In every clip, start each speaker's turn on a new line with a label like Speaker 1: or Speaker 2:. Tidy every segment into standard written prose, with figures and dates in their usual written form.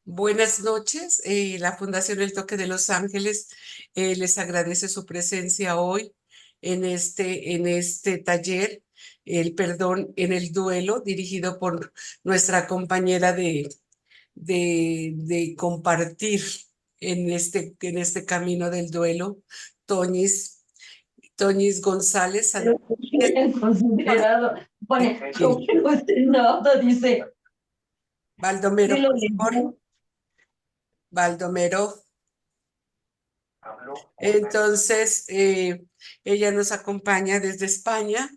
Speaker 1: Buenas noches. La Fundación El Toque de Los Ángeles les agradece su presencia hoy en este taller, el perdón en el duelo, dirigido por nuestra compañera de compartir en este camino del duelo, Toñis, Toñis González.
Speaker 2: Pero bien considerado. Pone, no, dice,
Speaker 1: Baldomero,
Speaker 2: dilo
Speaker 1: por favor.
Speaker 2: bien.
Speaker 1: Baldomero. Entonces, ella nos acompaña desde España.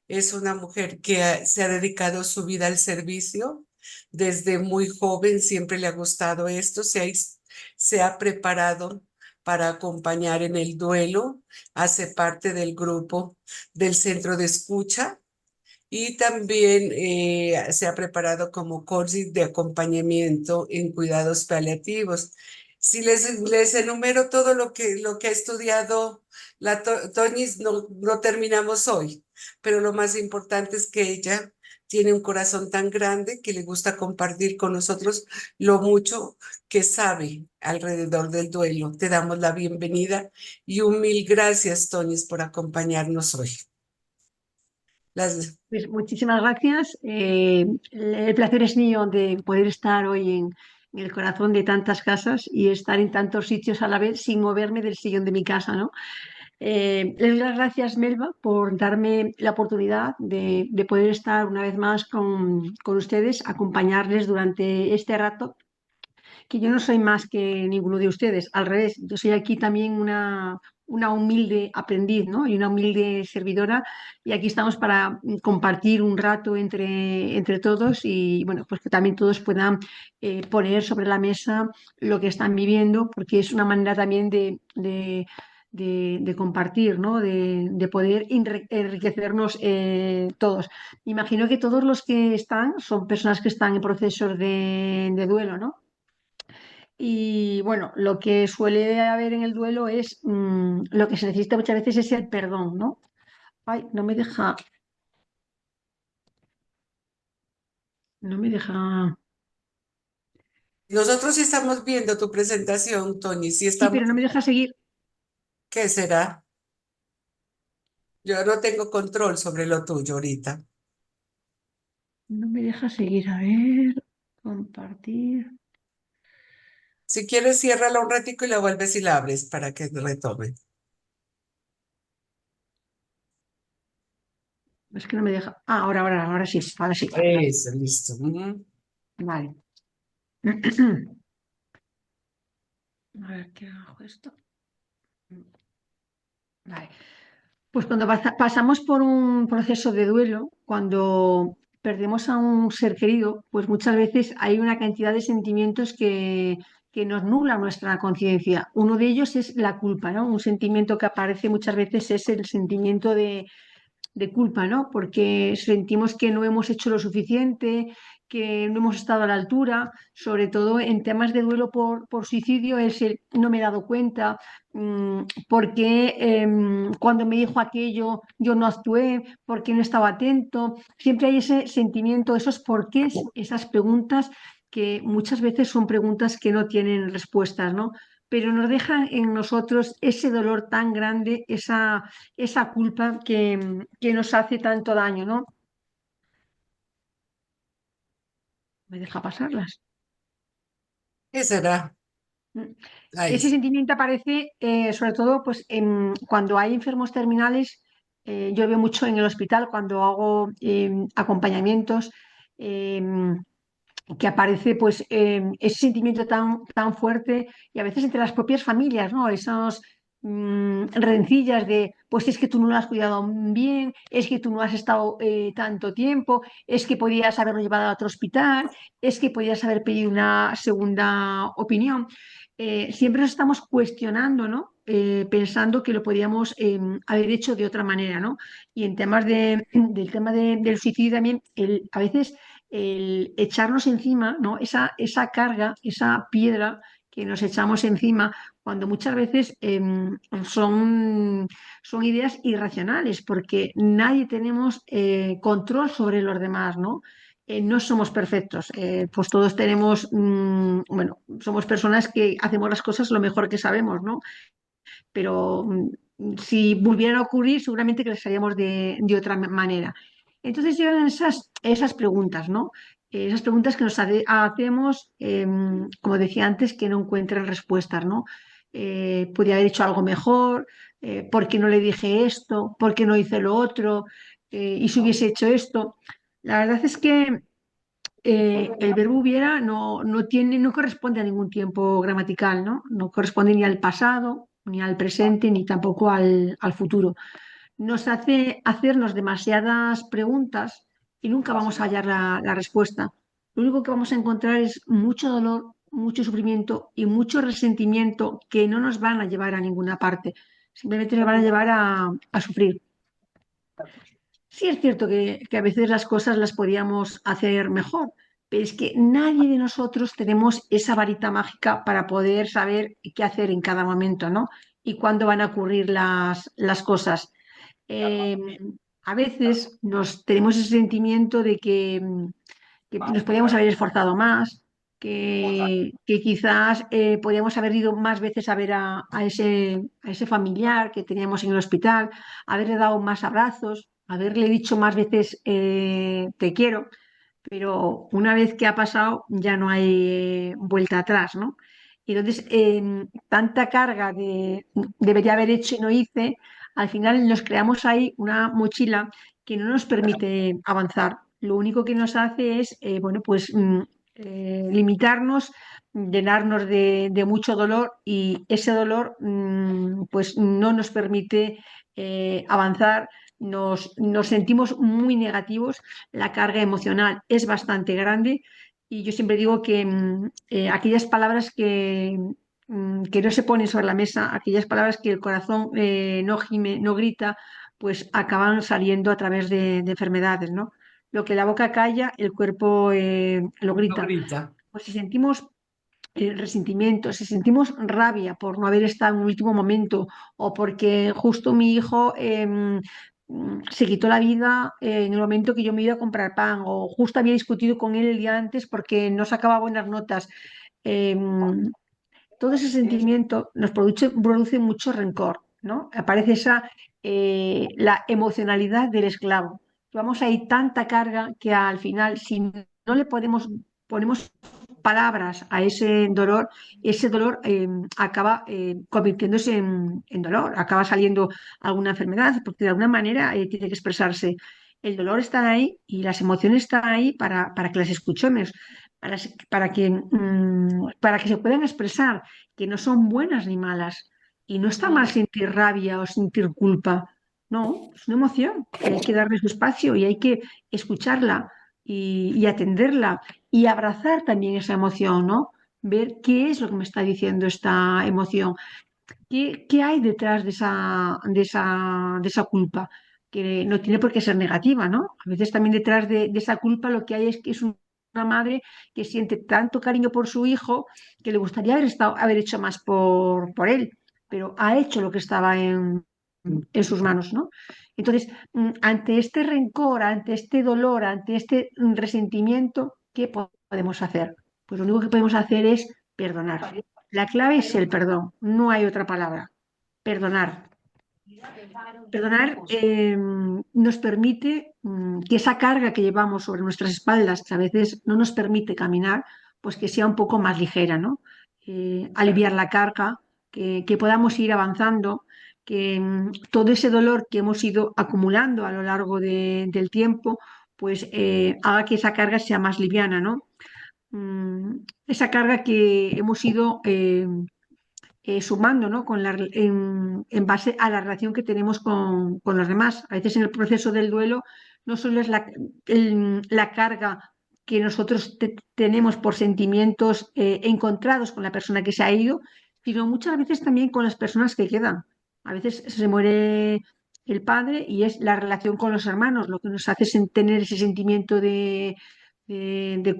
Speaker 1: Es una mujer que se ha dedicado su vida al servicio. Desde muy joven siempre le ha gustado esto. Se ha preparado para acompañar en el duelo. Hace parte del grupo del centro de escucha y también se ha preparado como coach de acompañamiento en cuidados paliativos. Si les enumero todo lo que ha estudiado Toñis, no terminamos hoy, pero lo más importante es que ella tiene un corazón tan grande que le gusta compartir con nosotros lo mucho que sabe alrededor del duelo. Te damos la bienvenida y un mil gracias, Toñis, por acompañarnos hoy. Las,
Speaker 3: Pues muchísimas gracias. El placer es mío de poder estar hoy en el corazón de tantas casas y estar en tantos sitios a la vez sin moverme del sillón de mi casa, ¿no? Les doy las gracias, Melba, por darme la oportunidad de poder estar una vez más con ustedes, acompañarles durante este rato, que yo no soy más que ninguno de ustedes, al revés, yo soy aquí también una humilde aprendiz, ¿no? Y una humilde servidora, y aquí estamos para compartir un rato entre todos y, bueno, pues que también todos puedan poner sobre la mesa lo que están viviendo, porque es una manera también de compartir, ¿no? De poder enriquecernos todos. Imagino que todos los que están son personas que están en procesos de duelo, ¿no? Y bueno, lo que suele haber en el duelo es lo que se necesita muchas veces es el perdón, ¿no? Ay, no me deja.
Speaker 1: Nosotros sí estamos viendo tu presentación, Tony, sí
Speaker 3: Sí,
Speaker 1: estamos.
Speaker 3: pero no me deja seguir,
Speaker 1: ¿Qué será? Yo no tengo control sobre lo tuyo ahorita.
Speaker 3: no me deja seguir. A ver, compartir.
Speaker 1: Si quieres, ciérrala un ratico y la vuelves y la abres para que retome.
Speaker 3: Es que no me deja. Ah, ahora sí, ahora sí.
Speaker 1: Eso, listo. Ujú.
Speaker 3: Vale. A ver, ¿qué hago esto? Vale. Pues cuando pasamos por un proceso de duelo, cuando perdemos a un ser querido, pues muchas veces hay una cantidad de sentimientos que nos nublan nuestra conciencia. Uno de ellos es la culpa, ¿no? Un sentimiento que aparece muchas veces es el sentimiento de culpa, ¿no? Porque sentimos que no hemos hecho lo suficiente, que no hemos estado a la altura, sobre todo en temas de duelo por suicidio, es el no me he dado cuenta, porque cuando me dijo aquello yo no actué, porque no estaba atento. Siempre hay ese sentimiento, esos porqués, esas preguntas que muchas veces son preguntas que no tienen respuestas, ¿no? Pero nos dejan en nosotros ese dolor tan grande, esa culpa que nos hace tanto daño, ¿no? ¿Me deja pasarlas?
Speaker 1: ¿Qué será?
Speaker 3: Mm.
Speaker 1: Ahí.
Speaker 3: Ese sentimiento aparece sobre todo pues, cuando hay enfermos terminales. Yo veo mucho en el hospital cuando hago acompañamientos, em, que aparece pues ese sentimiento tan fuerte y a veces entre las propias familias, ¿no? Esas rencillas de, pues es que tú no lo has cuidado bien, es que tú no has estado tanto tiempo, es que podías haberlo llevado a otro hospital, es que podías haber pedido una segunda opinión. Siempre nos estamos cuestionando, ¿no? Pensando que lo podíamos haber hecho de otra manera, ¿no? Y en temas del tema del suicidio también, a veces el echarnos encima, ¿no? Esa carga, esa piedra que nos echamos encima, cuando muchas veces son ideas irracionales, porque nadie tenemos control sobre los demás, ¿no? no somos perfectos, pues todos tenemos, bueno, somos personas que hacemos las cosas lo mejor que sabemos, ¿no? Pero si volvieran a ocurrir, seguramente que las haríamos de otra manera. Entonces llegan esas preguntas, ¿no? Esas preguntas que nos hacemos, como decía antes, que no encuentran respuestas, ¿no? Podría haber hecho algo mejor, ¿por qué no le dije esto? ¿Por qué no hice lo otro? ¿Y si hubiese hecho esto? La verdad es que el verbo hubiera no corresponde a ningún tiempo gramatical, ¿no? No corresponde ni al pasado, ni al presente, ni tampoco al futuro. Nos hace hacernos demasiadas preguntas y nunca vamos a hallar la respuesta. Lo único que vamos a encontrar es mucho dolor, mucho sufrimiento y mucho resentimiento que no nos van a llevar a ninguna parte. Simplemente nos van a llevar a sufrir. Sí es cierto que a veces las cosas las podíamos hacer mejor, pero es que nadie de nosotros tenemos esa varita mágica para poder saber qué hacer en cada momento, ¿no? Y cuándo van a ocurrir las cosas. Eh, a veces tenemos ese sentimiento de que nos podíamos haber esforzado más, que quizás podíamos haber ido más veces a ver a ese familiar que teníamos en el hospital, haberle dado más abrazos, haberle dicho más veces te quiero, pero una vez que ha pasado ya no hay vuelta atrás, ¿no? Y entonces, tanta carga de debería haber hecho y no hice, al final nos creamos ahí una mochila que no nos permite avanzar. Lo único que nos hace es, bueno, pues limitarnos, llenarnos de mucho dolor y ese dolor, pues no nos permite avanzar. Nos sentimos muy negativos, la carga emocional es bastante grande y yo siempre digo que aquellas palabras que no se ponen sobre la mesa, aquellas palabras que el corazón no gime, no grita, pues acaban saliendo a través de enfermedades, ¿no? Lo que la boca calla, el cuerpo lo
Speaker 1: Lo
Speaker 3: grita.
Speaker 1: grita.
Speaker 3: Pues si sentimos resentimiento, si sentimos rabia por no haber estado en un último momento o porque justo mi hijo se quitó la vida en el momento que yo me iba a comprar pan o justo había discutido con él el día antes porque no sacaba buenas notas. em, Todo ese sentimiento nos produce mucho rencor, ¿no? Aparece la emocionalidad del esclavo. Llevamos ahí tanta carga que al final, si no le ponemos palabras a ese dolor acaba convirtiéndose en dolor, acaba saliendo alguna enfermedad, porque de alguna manera tiene que expresarse. El dolor está ahí y las emociones están ahí para que las escuchemos, para que se puedan expresar que no son buenas ni malas. Y no está mal sentir rabia o sentir culpa. No, es una emoción. Y hay que darle su espacio y hay que escucharla y atenderla y abrazar también esa emoción, ¿no? Ver qué es lo que me está diciendo esta emoción, qué hay detrás de esa culpa, que no tiene por qué ser negativa, ¿no? A veces también detrás de esa culpa lo que hay es que es una madre que siente tanto cariño por su hijo que le gustaría haber hecho más por él, pero ha hecho lo que estaba en sus manos, ¿no? Entonces, ante este rencor, ante este dolor, ante este resentimiento, ¿qué podemos hacer? Pues lo único que podemos hacer es perdonar. La clave es el perdón, no hay otra palabra. Perdonar. Perdonar nos permite que esa carga que llevamos sobre nuestras espaldas, que a veces no nos permite caminar, pues que sea un poco más ligera, ¿no? Aliviar la carga, que podamos ir avanzando, que todo ese dolor que hemos ido acumulando a lo largo del tiempo, pues haga que esa carga sea más liviana, ¿no? Esa carga que hemos ido sumando, ¿no? En base a la relación que tenemos con los demás. A veces en el proceso del duelo no solo es la carga que nosotros tenemos por sentimientos encontrados con la persona que se ha ido, sino muchas veces también con las personas que quedan. A veces se muere el padre y es la relación con los hermanos lo que nos hace tener ese sentimiento de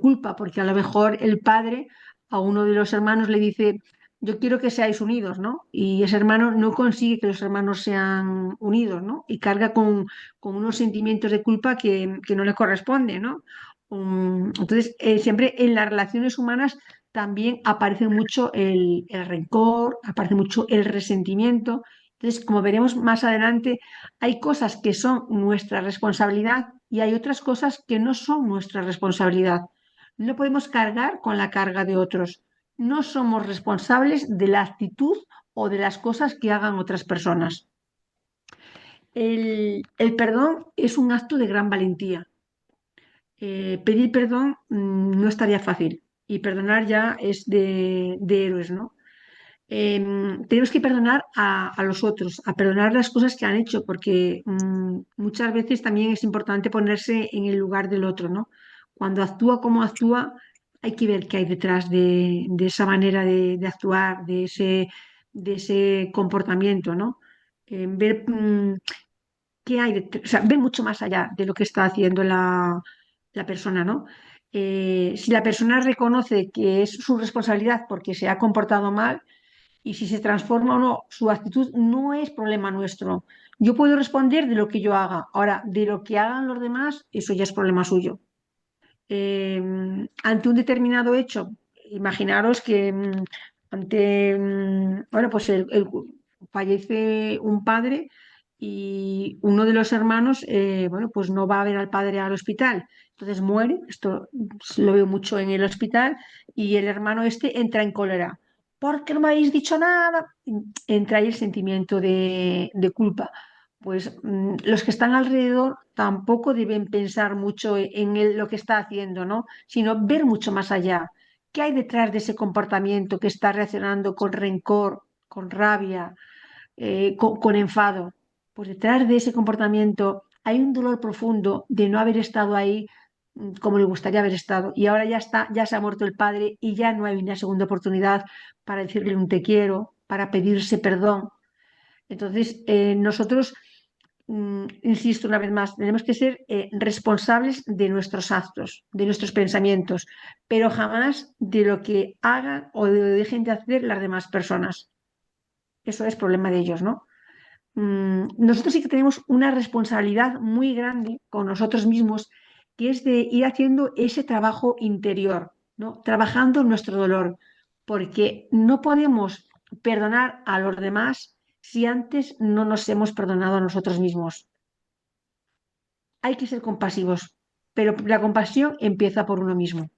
Speaker 3: culpa, porque a lo mejor el padre a uno de los hermanos le dice yo quiero que seáis unidos, ¿no? Y ese hermano no consigue que los hermanos sean unidos, ¿no? Y carga con unos sentimientos de culpa que no le corresponden, ¿no? Entonces, siempre en las relaciones humanas también aparece mucho el rencor, aparece mucho el resentimiento. Entonces, como veremos más adelante, hay cosas que son nuestra responsabilidad y hay otras cosas que no son nuestra responsabilidad. No podemos cargar con la carga de otros. No somos responsables de la actitud o de las cosas que hagan otras personas. El perdón es un acto de gran valentía. Pedir perdón no estaría fácil y perdonar ya es de héroes, ¿no? Tenemos que perdonar a los otros, a perdonar las cosas que han hecho, porque muchas veces también es importante ponerse en el lugar del otro, ¿no? Cuando actúa como actúa, hay que ver qué hay detrás de esa manera de actuar, de ese comportamiento, ¿no? Ver qué hay detrás, o sea, ver mucho más allá de lo que está haciendo la persona, ¿no? Si la persona reconoce que es su responsabilidad porque se ha comportado mal, y si se transforma o no, su actitud no es problema nuestro. Yo puedo responder de lo que yo haga. Ahora, de lo que hagan los demás, eso ya es problema suyo. Ante un determinado hecho, imaginaros que ante, bueno, pues fallece un padre y uno de los hermanos, bueno, pues no va a ver al padre al hospital. Entonces muere, esto lo veo mucho en el hospital, y el hermano este entra en cólera. ¿Por qué no me habéis dicho nada? Entra ahí el sentimiento de culpa. Pues los que están alrededor tampoco deben pensar mucho en lo que está haciendo, ¿no? Sino ver mucho más allá. ¿Qué hay detrás de ese comportamiento que está reaccionando con rencor, con rabia, con enfado? Pues detrás de ese comportamiento hay un dolor profundo de no haber estado ahí como le gustaría haber estado. Y ahora ya está, ya se ha muerto el padre y ya no hay una segunda oportunidad para decirle un te quiero, para pedirse perdón. Entonces, nosotros, insisto una vez más, tenemos que ser responsables de nuestros actos, de nuestros pensamientos, pero jamás de lo que hagan o dejen de hacer las demás personas. Eso es problema de ellos, ¿no? Nosotros sí que tenemos una responsabilidad muy grande con nosotros mismos, que es de ir haciendo ese trabajo interior, ¿no? Trabajando nuestro dolor, porque no podemos perdonar a los demás si antes no nos hemos perdonado a nosotros mismos. Hay que ser compasivos, pero la compasión empieza por uno mismo.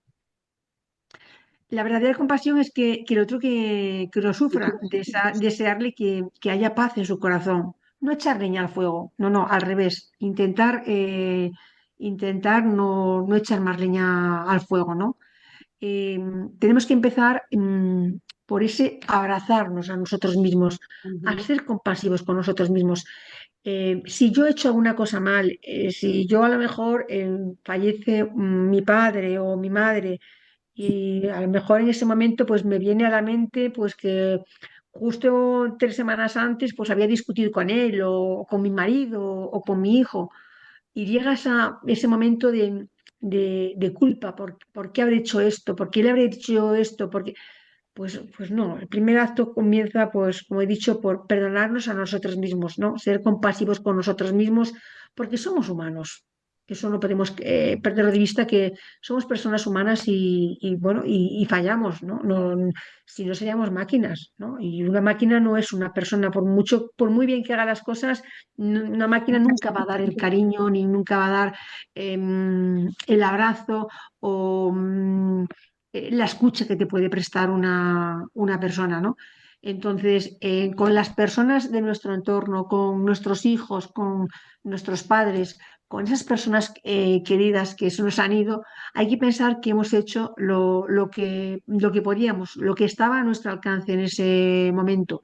Speaker 3: La verdadera compasión es que el otro que lo sufra, desearle que haya paz en su corazón, no echar leña al fuego, no, no, al revés, intentar no echar más leña al fuego, ¿no? Eh, Tenemos que empezar por ese abrazarnos a nosotros mismos, a
Speaker 1: Ujú.
Speaker 3: ser compasivos con nosotros mismos. Si yo he hecho alguna cosa mal, si yo a lo mejor fallece mi padre o mi madre, y a lo mejor en ese momento pues me viene a la mente pues que justo 3 semanas antes pues había discutido con él o con mi marido o con mi hijo, y llegas a ese momento de culpa. ¿Por qué habré hecho esto? ¿Por qué le habré dicho esto? Pues no, el primer acto comienza, pues como he dicho, por perdonarnos a nosotros mismos, ¿no? Ser compasivos con nosotros mismos, porque somos humanos. Eso no podemos perderlo de vista, que somos personas humanas bueno, y fallamos, ¿no? Si no seríamos máquinas, ¿no? Y una máquina no es una persona, por mucho, por muy bien que haga las cosas, una máquina nunca va a dar el cariño, ni nunca va a dar el abrazo o la escucha que te puede prestar una persona, ¿no? Entonces, con las personas de nuestro entorno, con nuestros hijos, con nuestros padres, con esas personas queridas que se nos han ido, hay que pensar que hemos hecho lo que podíamos, lo que estaba a nuestro alcance en ese momento,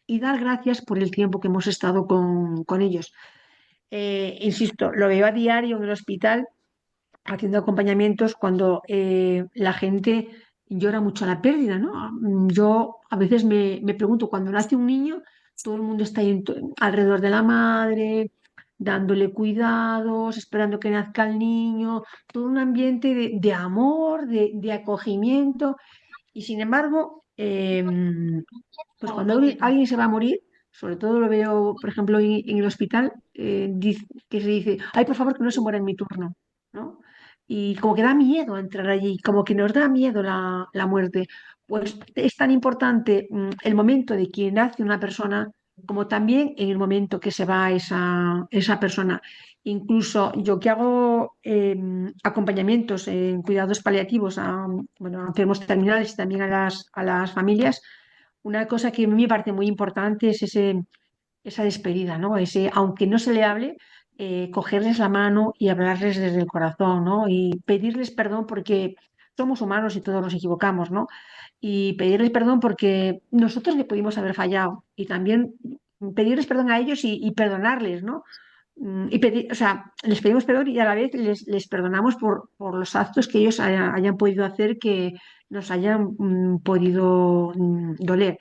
Speaker 3: y dar gracias por el tiempo que hemos estado con ellos. Insisto, lo veo a diario en el hospital haciendo acompañamientos cuando la gente llora mucho la pérdida, ¿no? Yo a veces me pregunto, cuando nace un niño, todo el mundo está ahí alrededor de la madre, dándole cuidados, esperando que nazca el niño, todo un ambiente de amor, de acogimiento, y sin embargo, pues cuando alguien se va a morir, sobre todo lo veo, por ejemplo, en el hospital, que se dice, ay, por favor, que no se muera en mi turno, ¿no? y como que da miedo entrar allí, como que nos da miedo la muerte. Pues es tan importante el momento de que nace una persona como también en el momento que se va esa persona. Incluso yo que hago acompañamientos en cuidados paliativos bueno, a enfermos terminales y también a las familias, una cosa que a mí me parece muy importante es esa despedida, ¿no? Ese, aunque no se le hable, cogerles la mano y hablarles desde el corazón, ¿no? Y pedirles perdón porque somos humanos y todos nos equivocamos, ¿no? Y pedirles perdón porque nosotros le pudimos haber fallado y también pedirles perdón a ellos y perdonarles, ¿no? Y pedir, o sea, les pedimos perdón y a la vez les perdonamos por los actos que ellos hayan podido hacer que nos hayan podido doler.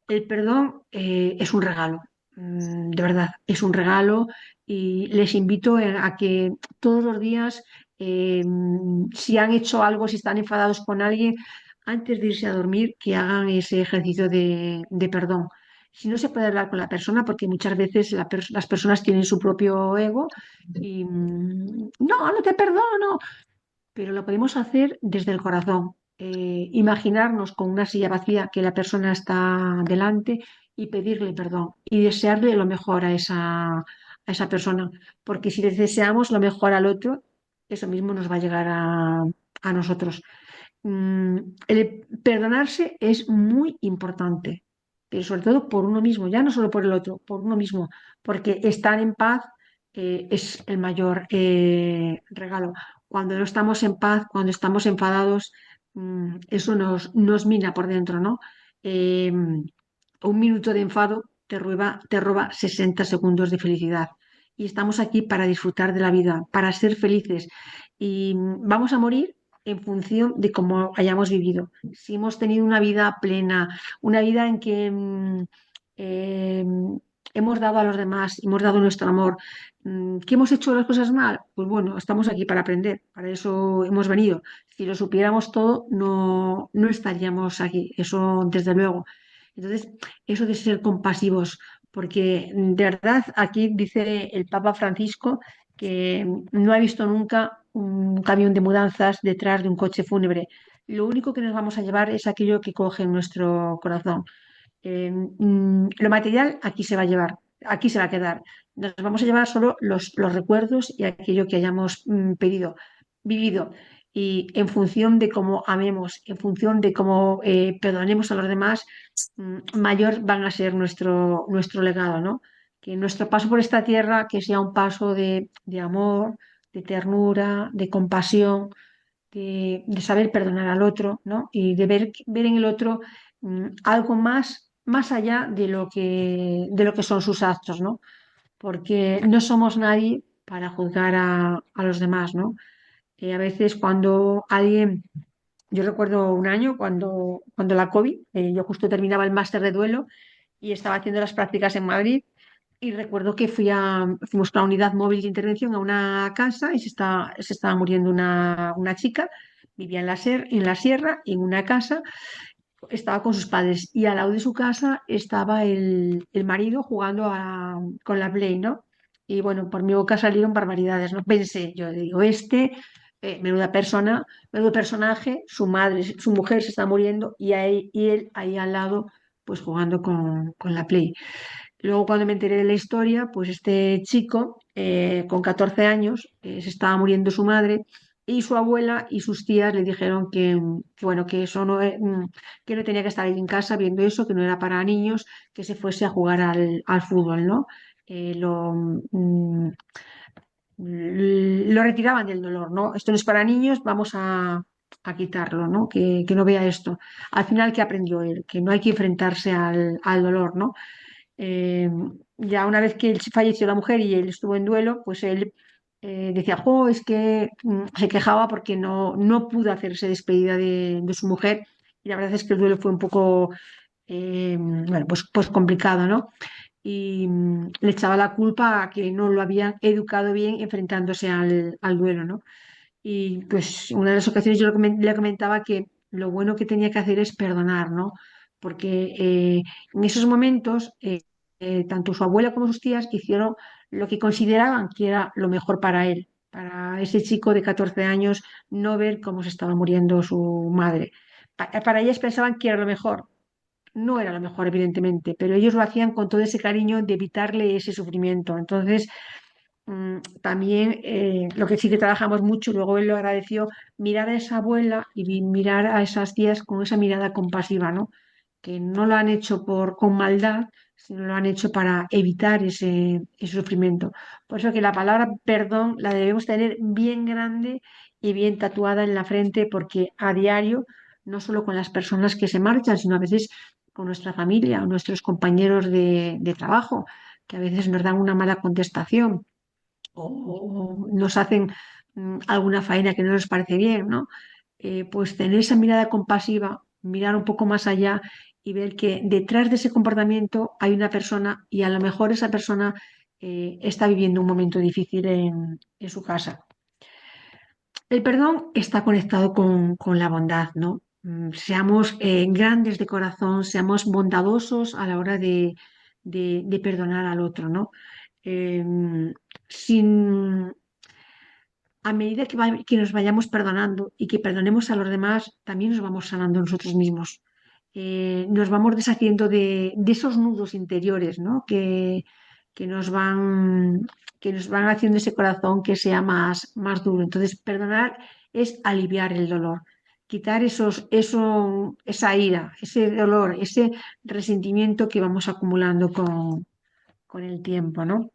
Speaker 3: El perdón es un regalo, de verdad, es un regalo y les invito a que todos los días, si han hecho algo, si están enfadados con alguien, antes de irse a dormir, que hagan ese ejercicio de perdón. Si no se puede hablar con la persona, porque muchas veces las personas tienen su propio ego y no, no te perdono, pero lo podemos hacer desde el corazón. Imaginarnos con una silla vacía que la persona está delante y pedirle perdón y desearle lo mejor a esa persona. Porque si le deseamos lo mejor al otro, eso mismo nos va a llegar a nosotros. El perdonarse es muy importante, pero sobre todo por uno mismo, ya no solo por el otro, por uno mismo, porque estar en paz es el mayor regalo. Cuando no estamos en paz, cuando estamos enfadados, eso nos mina por dentro, ¿no? Un minuto de enfado te roba 60 segundos de felicidad. Y estamos aquí para disfrutar de la vida, para ser felices. Y vamos a morir en función de cómo hayamos vivido. Si hemos tenido una vida plena, una vida en que eh, hemos dado a los demás, hemos dado nuestro amor, ¿que hemos hecho las cosas mal? Pues bueno, estamos aquí para aprender, para eso hemos venido. Si lo supiéramos todo, no estaríamos aquí, eso desde luego. Entonces, eso de ser compasivos, porque de verdad aquí dice el Papa Francisco que no ha visto nunca un camión de mudanzas detrás de un coche fúnebre. Lo único que nos vamos a llevar es aquello que coge en nuestro corazón. Lo material aquí se va a llevar, aquí se va a quedar. Nos vamos a llevar solo los recuerdos y aquello que hayamos vivido. Y en función de cómo amemos, en función de cómo perdonemos a los demás, mayor van a ser nuestro legado, ¿no? Que nuestro paso por esta tierra, que sea un paso de amor, de ternura, de compasión, de saber perdonar al otro, ¿no? Y de ver en el otro algo más allá de lo que son sus actos, ¿no? Porque no somos nadie para juzgar a los demás, ¿no? A veces cuando alguien, yo recuerdo un año cuando la COVID, yo justo terminaba el máster de duelo y estaba haciendo las prácticas en Madrid y recuerdo que fuimos con la unidad móvil de intervención a una casa y se estaba muriendo una chica, vivía en la sierra, en una casa, estaba con sus padres y al lado de su casa estaba el marido jugando con la Play, ¿no? Y bueno, por mi boca salieron barbaridades, ¿no? Pensé, yo digo, menuda persona, menudo personaje, su madre, su mujer se está muriendo y él ahí al lado, pues jugando con la Play. Luego, cuando me enteré de la historia, pues este chico, con 14 años, se estaba muriendo su madre y su abuela y sus tías le dijeron bueno, que eso no, que no tenía que estar ahí en casa viendo eso, que no era para niños, que se fuese a jugar al fútbol, ¿no? Lo retiraban del dolor, ¿no? Esto no es para niños, vamos a quitarlo, ¿no? Que no vea esto. Al final, ¿qué aprendió él? Que no hay que enfrentarse al dolor, ¿no? Eh, ya una vez que él falleció la mujer y él estuvo en duelo, pues él decía, jo, es que se quejaba porque no pudo hacerse despedida de su mujer y la verdad es que el duelo fue un poco, bueno, pues complicado, ¿no? Y le echaba la culpa a que no lo habían educado bien enfrentándose al duelo, ¿no? Y pues una de las ocasiones yo le comentaba que lo bueno que tenía que hacer es perdonar, ¿no? Porque en esos momentos tanto su abuela como sus tías hicieron lo que consideraban que era lo mejor para él. para ese chico de 14 años no ver cómo se estaba muriendo su madre. Para ellas pensaban que era lo mejor. No era lo mejor, evidentemente, pero ellos lo hacían con todo ese cariño de evitarle ese sufrimiento. Entonces, también lo que sí que trabajamos mucho, luego él lo agradeció, mirar a esa abuela y mirar a esas tías con esa mirada compasiva, ¿no? Que no lo han hecho con maldad, sino lo han hecho para evitar ese sufrimiento. Por eso que la palabra perdón la debemos tener bien grande y bien tatuada en la frente, porque a diario, no solo con las personas que se marchan, sino a veces con nuestra familia o nuestros compañeros de trabajo, que a veces nos dan una mala contestación o nos hacen alguna faena que no nos parece bien, ¿no? Pues tener esa mirada compasiva, mirar un poco más allá y ver que detrás de ese comportamiento hay una persona y a lo mejor esa persona está viviendo un momento difícil en su casa. El perdón está conectado con la bondad, ¿no? Seamos grandes de corazón, seamos bondadosos a la hora de perdonar al otro, ¿no? Sin, a medida que nos vayamos perdonando y que perdonemos a los demás, también nos vamos sanando nosotros mismos. Nos vamos deshaciendo de esos nudos interiores, ¿no? Que nos van, que nos van haciendo ese corazón que sea más duro. Entonces, perdonar es aliviar el dolor, quitar esa ira, ese dolor, ese resentimiento que vamos acumulando con el tiempo, ¿no?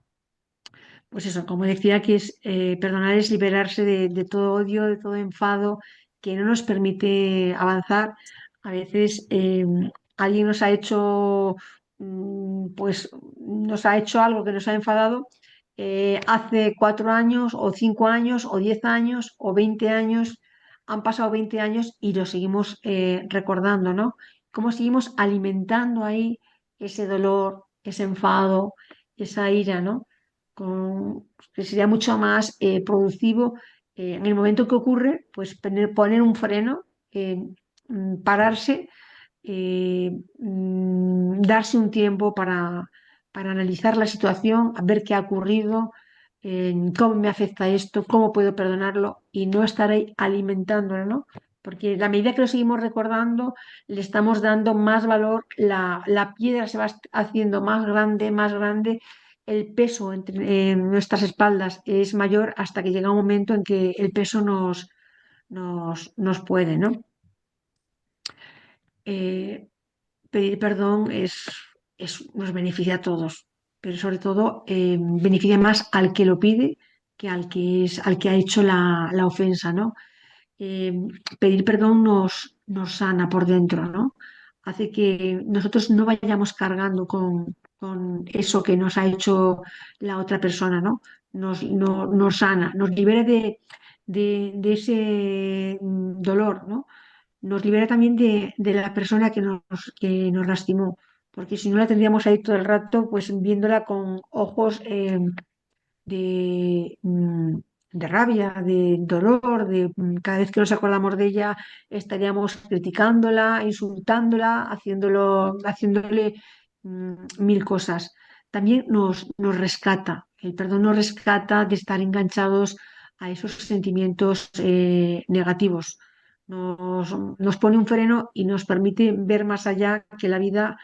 Speaker 3: Pues eso, como decía, que es perdonar es liberarse de todo odio, de todo enfado que no nos permite avanzar. A veces alguien nos ha hecho, pues nos ha hecho algo que nos ha enfadado hace 4 años o 5 años o 10 años o 20 años. Han pasado 20 años y lo seguimos recordando, ¿no? Cómo seguimos alimentando ahí ese dolor, ese enfado, esa ira, ¿no? Que sería mucho más productivo en el momento que ocurre, pues poner un freno, pararse, darse un tiempo para analizar la situación, a ver qué ha ocurrido, cómo me afecta esto, cómo puedo perdonarlo y no estar ahí alimentándolo, ¿no? Porque a medida que lo seguimos recordando, le estamos dando más valor, la piedra se va haciendo más grande, el peso en nuestras espaldas es mayor hasta que llega un momento en que el peso nos puede, ¿no? Eh, Pedir perdón nos beneficia a todos, pero sobre todo beneficia más al que lo pide que al que ha hecho la ofensa, ¿no? eh, Pedir perdón nos sana por dentro, ¿no? Hace que nosotros no vayamos cargando con eso que nos ha hecho la otra persona, ¿no? Nos sana, nos libera de ese dolor, ¿no? Nos libera también de la persona que nos lastimó, porque si no la tendríamos ahí todo el rato, pues viéndola con ojos de, de rabia, de dolor, cada vez que nos acordamos de ella estaríamos criticándola, insultándola, haciéndole mil cosas. También nos rescata, el perdón nos rescata de estar enganchados a esos sentimientos negativos. Nos pone un freno y nos permite ver más allá que la vida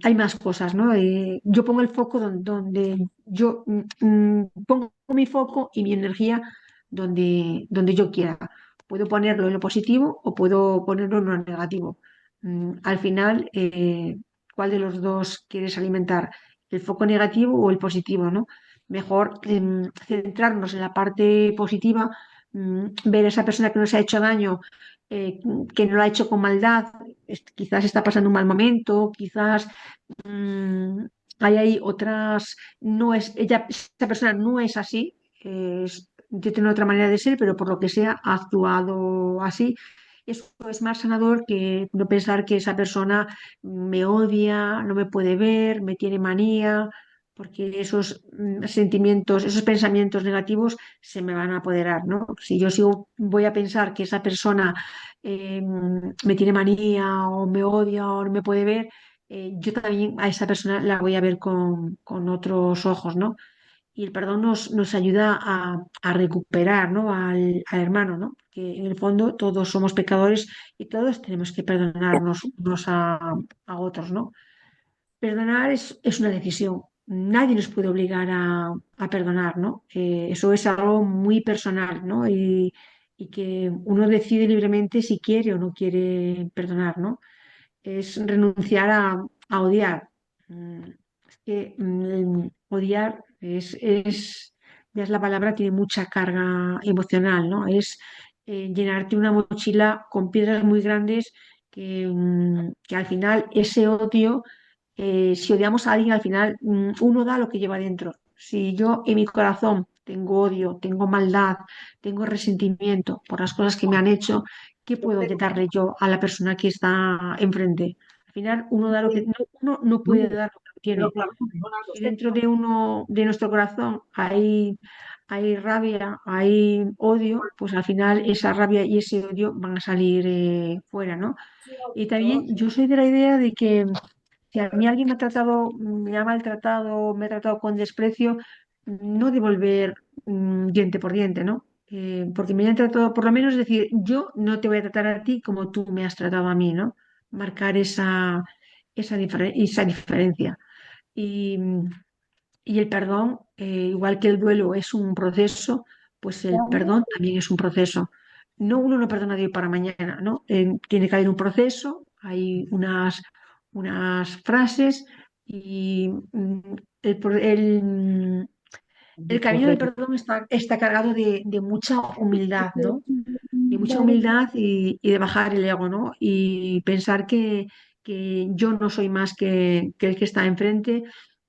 Speaker 3: hay más cosas, ¿no? Yo pongo el foco donde yo pongo mi foco y mi energía donde yo quiera. Puedo ponerlo en lo positivo o puedo ponerlo en lo negativo. Al final, ¿cuál de los dos quieres alimentar? ¿El foco negativo o el positivo, ¿no? Mejor centrarnos en la parte positiva, ver a esa persona que nos ha hecho daño, eh, que no lo ha hecho con maldad, quizás está pasando un mal momento, quizás mm, hay ahí otras, no es, esa persona no es así, tiene otra manera de ser, pero por lo que sea ha actuado así. Eso es más sanador que no pensar que esa persona me odia, no me puede ver, me tiene manía, porque esos sentimientos, esos pensamientos negativos se me van a apoderar, ¿no? Si yo voy a pensar que esa persona me tiene manía o me odia o no me puede ver, yo también a esa persona la voy a ver con otros ojos, ¿no? y el perdón nos ayuda a recuperar, ¿no? al hermano, ¿no? Que en el fondo todos somos pecadores y todos tenemos que perdonarnos unos a otros, ¿no? Perdonar es una decisión. Nadie nos puede obligar a perdonar, ¿no? Eso es algo muy personal, ¿no? Y que uno decide libremente si quiere o no quiere perdonar, ¿no? Es renunciar a odiar. Es que odiar ya es la palabra, tiene mucha carga emocional, ¿no? Es llenarte una mochila con piedras muy grandes que al final ese odio, si odiamos a alguien, al final uno da lo que lleva dentro. Si yo en mi corazón tengo odio, tengo maldad, tengo resentimiento por las cosas que me han hecho, ¿qué puedo darle yo a la persona que está enfrente? Al final uno da lo que uno no puede dar lo que no tiene. Si dentro de uno, de nuestro corazón hay rabia, hay odio, pues al final esa rabia y ese odio van a salir fuera, ¿no? Y también yo soy de la idea de que si a mí alguien me ha tratado, me ha maltratado, me ha tratado con desprecio, no devolver diente por diente, ¿no? Porque me han tratado, por lo menos decir, yo no te voy a tratar a ti como tú me has tratado a mí, ¿no? Marcar esa diferencia. Y, y el perdón, igual que el duelo es un proceso, pues el perdón también es un proceso. No, uno no perdona de hoy para mañana, ¿no? Tiene que haber un proceso, hay unas frases y el camino del perdón está cargado de mucha humildad, ¿no? De mucha humildad y de bajar el ego, ¿no? Y pensar que yo no soy más que el que está enfrente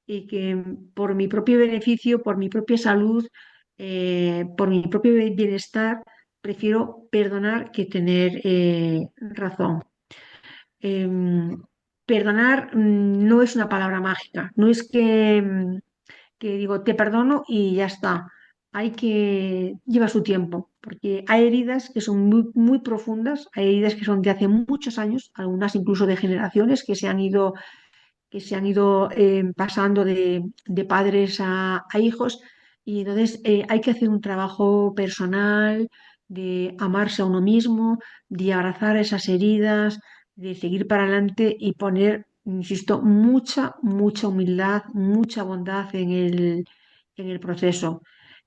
Speaker 3: y que por mi propio beneficio, por mi propia salud, por mi propio bienestar, prefiero perdonar que tener razón. Em, Perdonar no es una palabra mágica, no es que digo, te perdono y ya está. Hay que lleva su tiempo, porque hay heridas que son muy, muy profundas, hay heridas que son de hace muchos años, algunas incluso de generaciones que se han ido pasando de padres a hijos, y entonces hay que hacer un trabajo personal de amarse a uno mismo, de abrazar esas heridas, de seguir para adelante y poner, insisto, mucha, mucha humildad, mucha bondad en el proceso.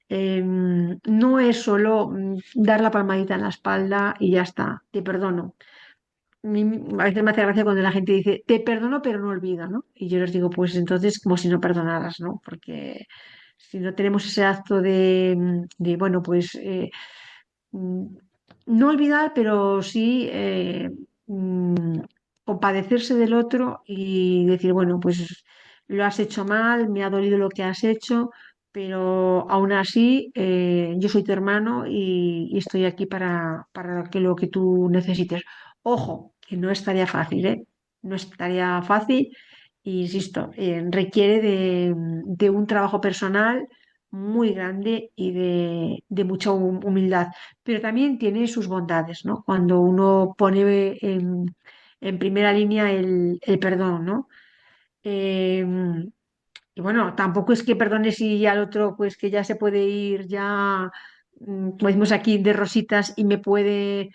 Speaker 3: No es solo dar la palmadita en la espalda y ya está, te perdono. A veces me hace gracia cuando la gente dice, te perdono pero no olvido, ¿no? Y yo les digo, pues entonces como si no perdonaras, ¿no? Porque si no tenemos ese acto bueno, pues mm, no olvidar, pero sí mm, compadecerse del otro y decir, bueno, pues lo has hecho mal, me ha dolido lo que has hecho, pero aún así yo soy tu hermano y estoy aquí para que lo que tú necesites. Ojo, que no estaría fácil, ¿eh? No estaría fácil, e insisto, requiere de un trabajo personal muy grande y de mucha humildad, pero también tiene sus bondades, ¿no? Cuando uno pone en primera línea el perdón, ¿no? Eh, y bueno, tampoco es que perdones y al otro, pues que ya se puede ir, ya, como decimos aquí, de rositas y me puede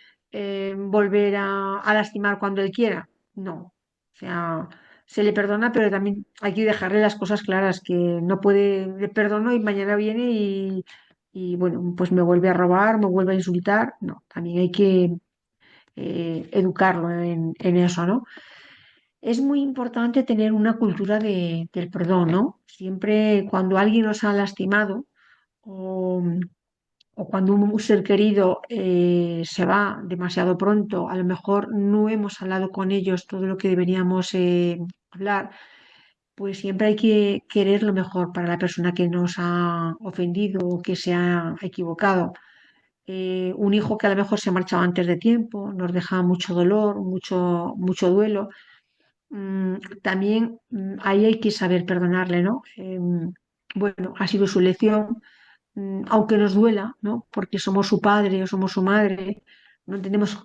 Speaker 3: volver a lastimar cuando él quiera. No. O sea, se le perdona, pero también hay que dejarle las cosas claras, que no puede, le perdono y mañana viene y bueno, pues me vuelve a robar, me vuelve a insultar. No, también hay que educarlo en eso, ¿no? Es muy importante tener una cultura del perdón, ¿no? Siempre cuando alguien nos ha lastimado o, o cuando un ser querido se va demasiado pronto, a lo mejor no hemos hablado con ellos todo lo que deberíamos hablar, pues siempre hay que querer lo mejor para la persona que nos ha ofendido o que se ha equivocado. Un hijo que a lo mejor se ha marchado antes de tiempo, nos deja mucho dolor, mucho, mucho duelo. También ahí hay que saber perdonarle, ¿no? Bueno, ha sido su elección, aunque nos duela, ¿no? Porque somos su padre o somos su madre, no entendemos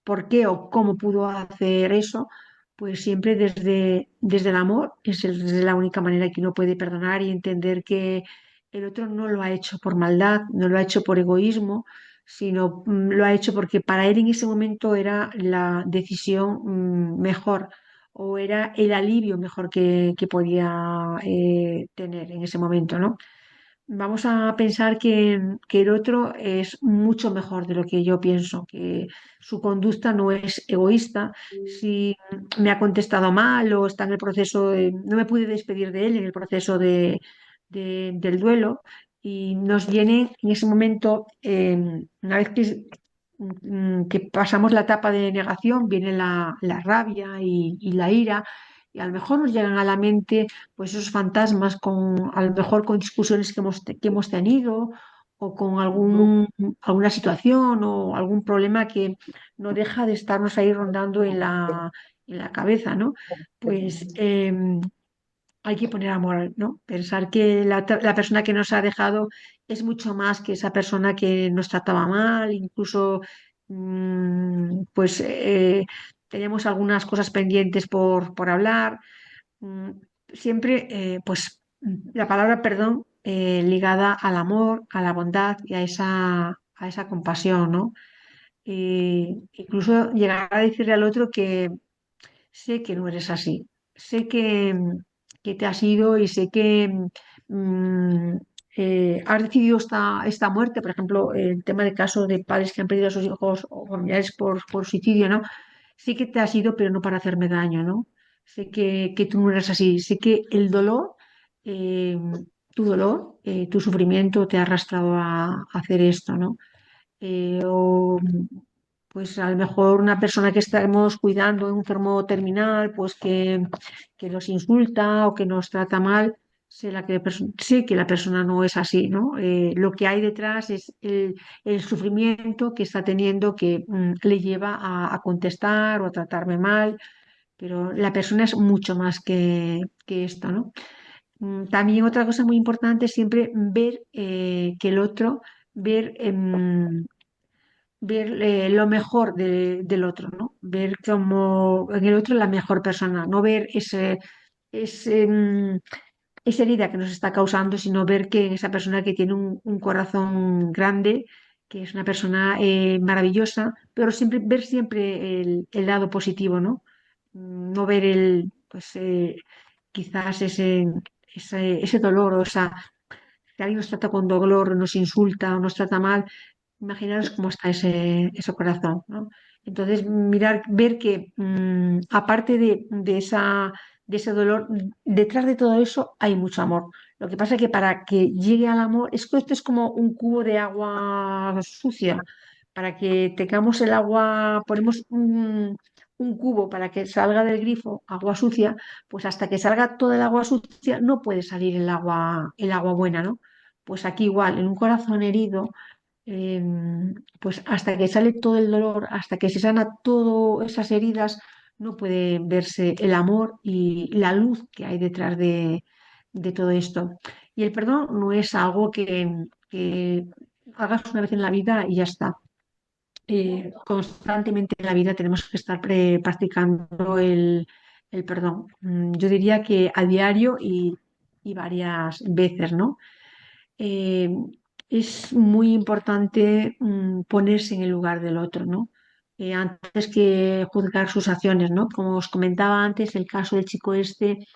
Speaker 3: por qué o cómo pudo hacer eso, pues siempre desde el amor desde la única manera que uno puede perdonar y entender que el otro no lo ha hecho por maldad, no lo ha hecho por egoísmo, sino lo ha hecho porque para él en ese momento era la decisión mejor o era el alivio mejor que podía tener en ese momento, ¿no? Vamos a pensar que el otro es mucho mejor de lo que yo pienso, que su conducta no es egoísta. Si me ha contestado mal o está en el proceso no me pude despedir de él en el proceso del duelo y nos viene en ese momento, una vez que pasamos la etapa de negación, viene la rabia y la ira. Y a lo mejor nos llegan a la mente pues esos fantasmas a lo mejor con discusiones que hemos tenido o con alguna situación o algún problema que no deja de estarnos ahí rondando en la cabeza, ¿no? Pues hay que poner amor, ¿no? Pensar que la persona que nos ha dejado es mucho más que esa persona que nos trataba mal, incluso pues tenemos algunas cosas pendientes por hablar. Mm, Siempre, pues, la palabra perdón ligada al amor, a la bondad y a esa compasión, ¿no? Incluso llegar a decirle al otro que sé que no eres así, sé que te has ido y sé que mm, has decidido esta muerte, por ejemplo, el tema de casos de padres que han perdido a sus hijos o familiares por suicidio, ¿no? Sí que te has ido, pero no para hacerme daño, ¿no? Sé que tú no eres así, sé que eh, tu sufrimiento te ha arrastrado a hacer esto, ¿no? O pues a lo mejor una persona que estamos cuidando, un enfermo terminal, pues que nos insulta o que nos trata mal, sé que la persona no es así, ¿no? Lo que hay detrás es el sufrimiento que está teniendo que le lleva a contestar o a tratarme mal, pero la persona es mucho más que esto, ¿no? También otra cosa muy importante es siempre ver que el otro, ver lo mejor del otro, ¿no? Ver como en el otro la mejor persona, no ver ese, esa herida que nos está causando, sino ver que en esa persona que tiene un corazón grande, que es una persona maravillosa, pero siempre ver siempre el lado positivo, ¿no? No ver pues quizás ese dolor o que alguien nos trata con dolor, nos insulta o nos trata mal. Imaginaros cómo está ese corazón, ¿no? Entonces, ver que aparte de ese dolor, detrás de todo eso hay mucho amor. Lo que pasa es que para que llegue al amor, es que esto es como un cubo de agua sucia. Para que tengamos el agua, ponemos un cubo para que salga del grifo agua sucia, pues hasta que salga toda el agua sucia no puede salir el agua buena, ¿no? Pues aquí igual, en un corazón herido pues hasta que sale todo el dolor, hasta que se sana todas esas heridas, no puede verse el amor y la luz que hay detrás de todo esto. Y el perdón no es algo que hagas una vez en la vida y ya está. Constantemente en la vida tenemos que estar practicando el perdón. Yo diría que a diario y varias veces, ¿no? eh, es muy importante ponerse en el lugar del otro, ¿no? Antes que juzgar sus acciones, ¿no? Como os comentaba antes, el caso del chico este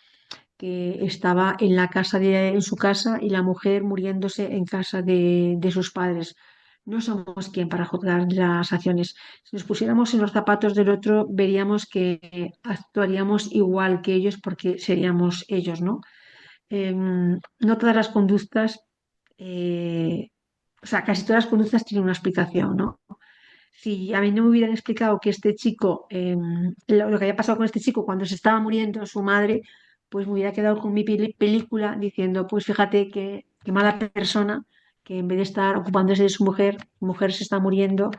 Speaker 3: que estaba en su casa y la mujer muriéndose en casa de sus padres. No somos quien para juzgar las acciones. Si nos pusiéramos en los zapatos del otro, veríamos que actuaríamos igual que ellos porque seríamos ellos, ¿no? No todas las conductas, o sea, casi todas las conductas tienen una explicación, ¿no? Si a mí no me hubieran explicado que este chico, lo que había pasado con este chico cuando se estaba muriendo su madre, pues me hubiera quedado con mi película diciendo, pues fíjate qué mala persona, que en vez de estar ocupándose de su mujer se está muriendo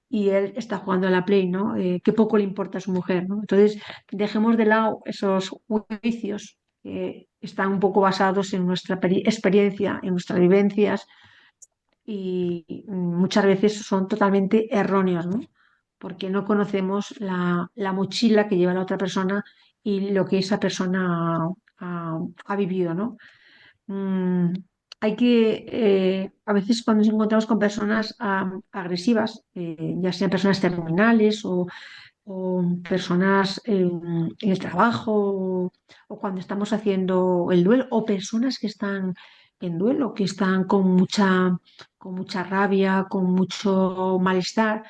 Speaker 3: y él está jugando a la Play, ¿no? Qué poco le importa a su mujer, ¿no? Entonces, dejemos de lado esos juicios que están un poco basados en nuestra experiencia, en nuestras vivencias y muchas veces son totalmente erróneos, ¿no? Porque no conocemos la mochila que lleva la otra persona y lo que esa persona ha vivido, ¿no? Mm, hay que, a veces cuando nos encontramos con personas agresivas, ya sean personas terminales o personas en el trabajo o cuando estamos haciendo el duelo o personas que están en duelo, que están con mucha rabia, con mucho malestar,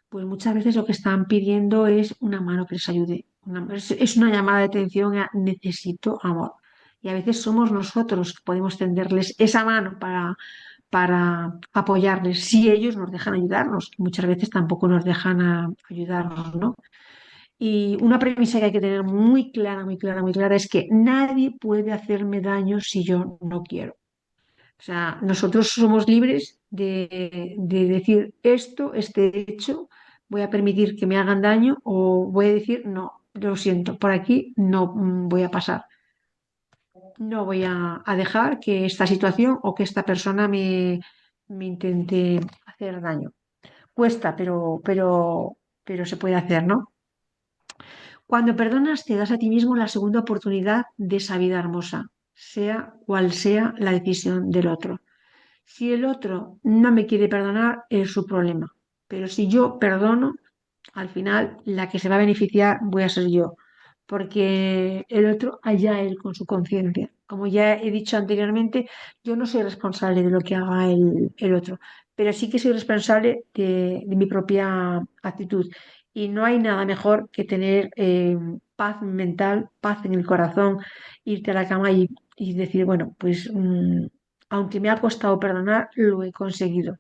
Speaker 3: pues muchas veces lo que están pidiendo es una mano que les ayude. Es una llamada de atención a necesito amor. Y a veces somos nosotros que podemos tenderles esa mano para apoyarles, si ellos nos dejan ayudarnos, que muchas veces tampoco nos dejan ayudarnos, ¿no? Y una premisa que hay que tener muy clara, muy clara, muy clara es que nadie puede hacerme daño si yo no quiero. O sea, nosotros somos libres de decir esto, este hecho, voy a permitir que me hagan daño o voy a decir no, lo siento, por aquí no voy a pasar. No voy a dejar que esta situación o que esta persona me intente hacer daño. Cuesta, pero se puede hacer, ¿no? Cuando perdonas, te das a ti mismo la segunda oportunidad de esa vida hermosa, sea cual sea la decisión del otro. Si el otro no me quiere perdonar, es su problema. Pero si yo perdono, al final la que se va a beneficiar voy a ser yo, porque el otro allá él con su conciencia. Como ya he dicho anteriormente, yo no soy responsable de lo que haga el otro, pero sí que soy responsable de mi propia actitud. Y no hay nada mejor que tener paz mental, paz en el corazón, irte a la cama y decir, bueno, pues aunque me ha costado perdonar, lo he conseguido.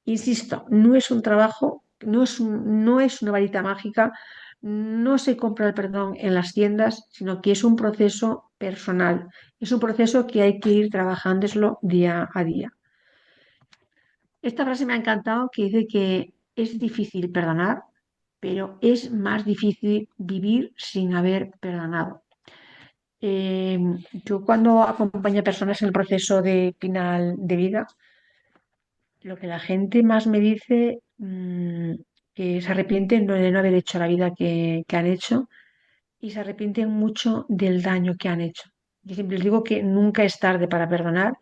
Speaker 3: Insisto, no es un trabajo, no es una varita mágica, no se compra el perdón en las tiendas, sino que es un proceso personal, es un proceso que hay que ir trabajándolo día a día. Esta frase me ha encantado que dice que es difícil perdonar, pero es más difícil vivir sin haber perdonado. Eh, yo cuando acompaño a personas en el proceso de final de vida, lo que la gente más me dice que se arrepienten de no haber hecho la vida que han hecho y se arrepienten mucho del daño que han hecho. Yo siempre les digo que nunca es tarde para perdonar.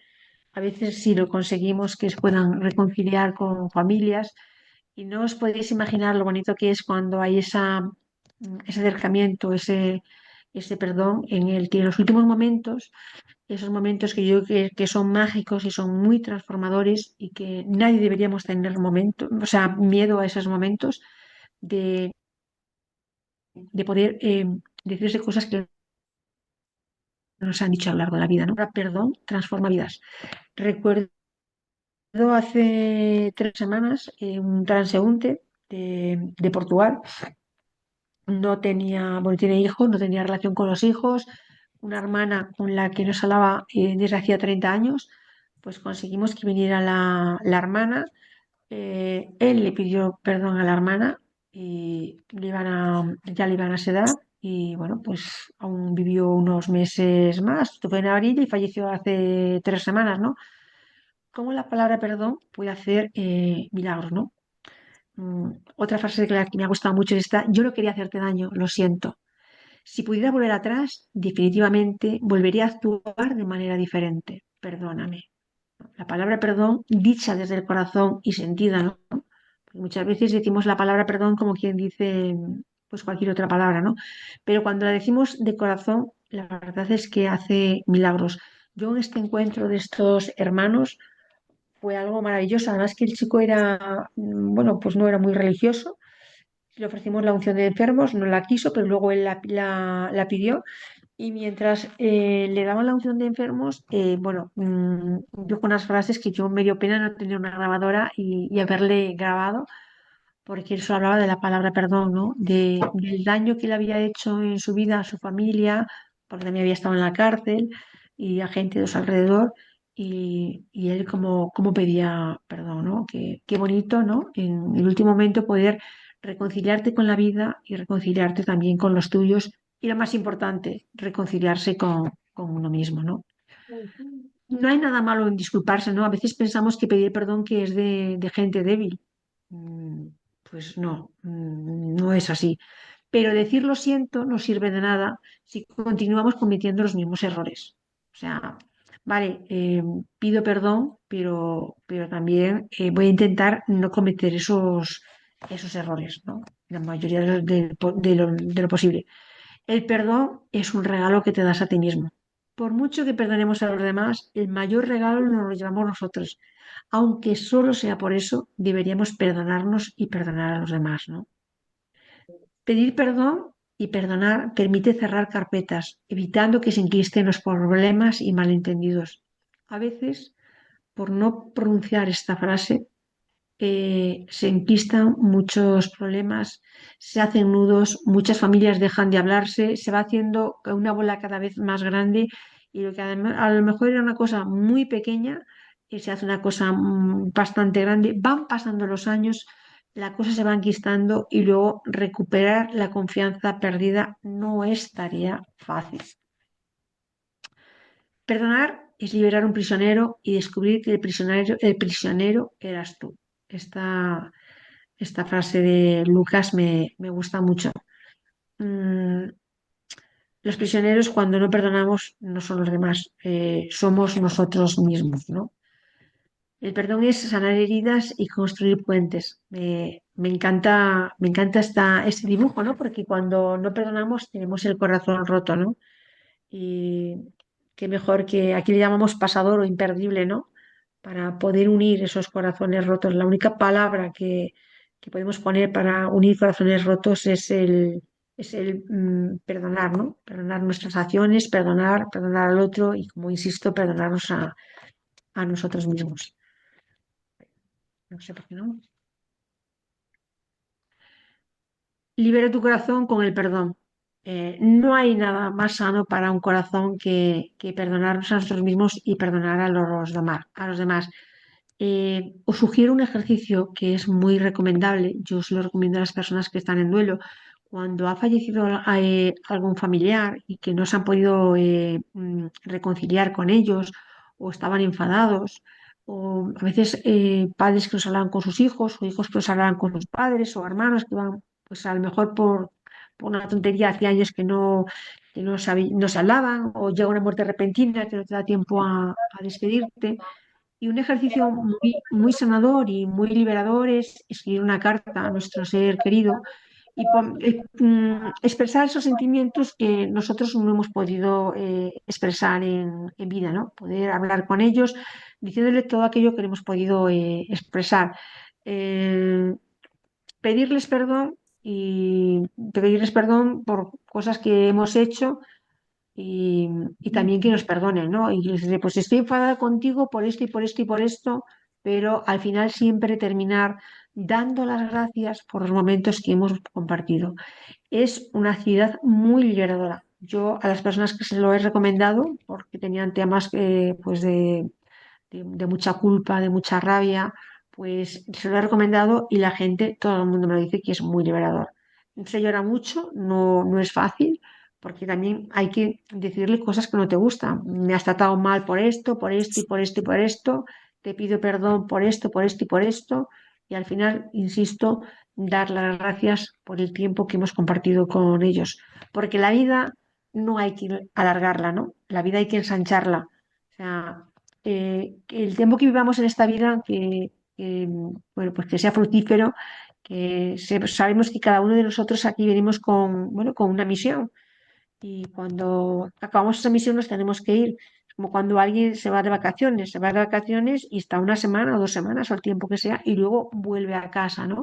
Speaker 3: A veces si lo conseguimos que se puedan reconciliar con familias y no os podéis imaginar lo bonito que es cuando hay ese acercamiento, ese perdón en el que en los últimos momentos esos momentos que yo creo que son mágicos y son muy transformadores y que nadie deberíamos tener o sea, miedo a esos momentos de, de poder decirse cosas que nos han dicho a lo largo de la vida, ¿no? Ahora, perdón transforma vidas. Recuerdo hace 3 semanas un transeúnte de Portugal. No tenía, bueno, tiene hijos, no tenía relación con los hijos, una hermana con la que nos hablaba desde hacía 30 años, pues conseguimos que viniera la hermana. Él le pidió perdón a la hermana y ya le iban a sedar y bueno, pues aún vivió unos meses más, estuvo en abril y falleció hace 3 semanas, ¿no? Cómo la palabra perdón puede hacer milagros, ¿no? Otra frase que me ha gustado mucho es esta: yo no quería hacerte daño, lo siento. Si pudiera volver atrás, definitivamente volvería a actuar de manera diferente. Perdóname. La palabra perdón, dicha desde el corazón y sentida, ¿no? Porque muchas veces decimos la palabra perdón como quien dice pues cualquier otra palabra, ¿no? Pero cuando la decimos de corazón, la verdad es que hace milagros. Yo en este encuentro de estos hermanos fue algo maravilloso. Además que el chico era, bueno, pues no era muy religioso. Le ofrecimos la unción de enfermos, no la quiso, pero luego él la pidió. Y mientras le daban la unción de enfermos, bueno, dijo unas frases que yo me dio pena no tener una grabadora y haberle grabado, porque él solo hablaba de la palabra perdón, ¿no? Del daño que le había hecho en su vida a su familia, porque también había estado en la cárcel y a gente de su alrededor. Y él como pedía perdón, ¿no? Qué bonito, ¿no? En el último momento poder reconciliarte con la vida y reconciliarte también con los tuyos y lo más importante, reconciliarse con uno mismo, ¿no? No hay nada malo en disculparse, ¿no? A veces pensamos que pedir perdón que es de gente débil. Mm, Pues no, no es así. Pero decir lo siento no sirve de nada si continuamos cometiendo los mismos errores. O sea, vale, pido perdón, pero también voy a intentar no cometer esos errores, ¿no? La mayoría de lo posible. El perdón es un regalo que te das a ti mismo. Por mucho que perdonemos a los demás, el mayor regalo nos lo llevamos nosotros. Aunque solo sea por eso, deberíamos perdonarnos y perdonar a los demás, ¿no? Pedir perdón y perdonar permite cerrar carpetas, evitando que se enquisten los problemas y malentendidos. A veces, por no pronunciar esta frase, se enquistan muchos problemas, se hacen nudos, muchas familias dejan de hablarse, se va haciendo una bola cada vez más grande y lo que además, a lo mejor era una cosa muy pequeña y se hace una cosa bastante grande. Van pasando los años, la cosa se va enquistando y luego recuperar la confianza perdida no es tarea fácil. Perdonar es liberar a un prisionero y descubrir que el prisionero eras tú. Esta frase de Lucas me gusta mucho. Mm, los prisioneros, cuando no perdonamos, no son los demás, somos nosotros mismos, ¿no? El perdón es sanar heridas y construir puentes. Me encanta este dibujo, ¿no? Porque cuando no perdonamos tenemos el corazón roto, ¿no? Y qué mejor que aquí le llamamos pasador o imperdible, ¿no? Para poder unir esos corazones rotos. La única palabra que podemos poner para unir corazones rotos es el perdonar, ¿no? Perdonar nuestras acciones, perdonar al otro y, como insisto, perdonarnos a nosotros mismos. No sé por qué no. Libera tu corazón con el perdón. No hay nada más sano para un corazón que perdonarnos a nosotros mismos y perdonar a los demás. Os sugiero un ejercicio que es muy recomendable. Yo se lo recomiendo a las personas que están en duelo. Cuando ha fallecido algún familiar y que no se han podido reconciliar con ellos o estaban enfadados, o a veces padres que no se hablaban con sus hijos o hijos que no se hablaban con sus padres o hermanos que van, pues a lo mejor por una tontería, hacía años que no se hablaban, o llega una muerte repentina que no te da tiempo a despedirte. Y un ejercicio muy, muy sanador y muy liberador es escribir una carta a nuestro ser querido y expresar esos sentimientos que nosotros no hemos podido expresar en vida, ¿no? Poder hablar con ellos diciéndole todo aquello que no hemos podido expresar. Eh, pedirles perdón y pedirles perdón por cosas que hemos hecho y también que nos perdonen, ¿no? Y les diré, pues estoy enfadada contigo por esto y por esto y por esto, pero al final siempre terminar dando las gracias por los momentos que hemos compartido. Es una actividad muy liberadora. Yo a las personas que se lo he recomendado, porque tenían temas pues de mucha culpa, de mucha rabia, pues se lo he recomendado y la gente, todo el mundo me lo dice que es muy liberador. Se llora mucho, no es fácil, porque también hay que decirle cosas que no te gustan. Me has tratado mal por esto, por esto y por esto y por esto, te pido perdón por esto, por esto y por esto, y al final, insisto, dar las gracias por el tiempo que hemos compartido con ellos, porque la vida no hay que alargarla, ¿no? La vida hay que ensancharla. O sea, que el tiempo que vivamos en esta vida, bueno, pues que sea fructífero, sabemos que cada uno de nosotros aquí venimos con, bueno, con una misión y cuando acabamos esa misión nos tenemos que ir. Es como cuando alguien se va de vacaciones y está una semana o 2 semanas o el tiempo que sea y luego vuelve a casa, ¿no?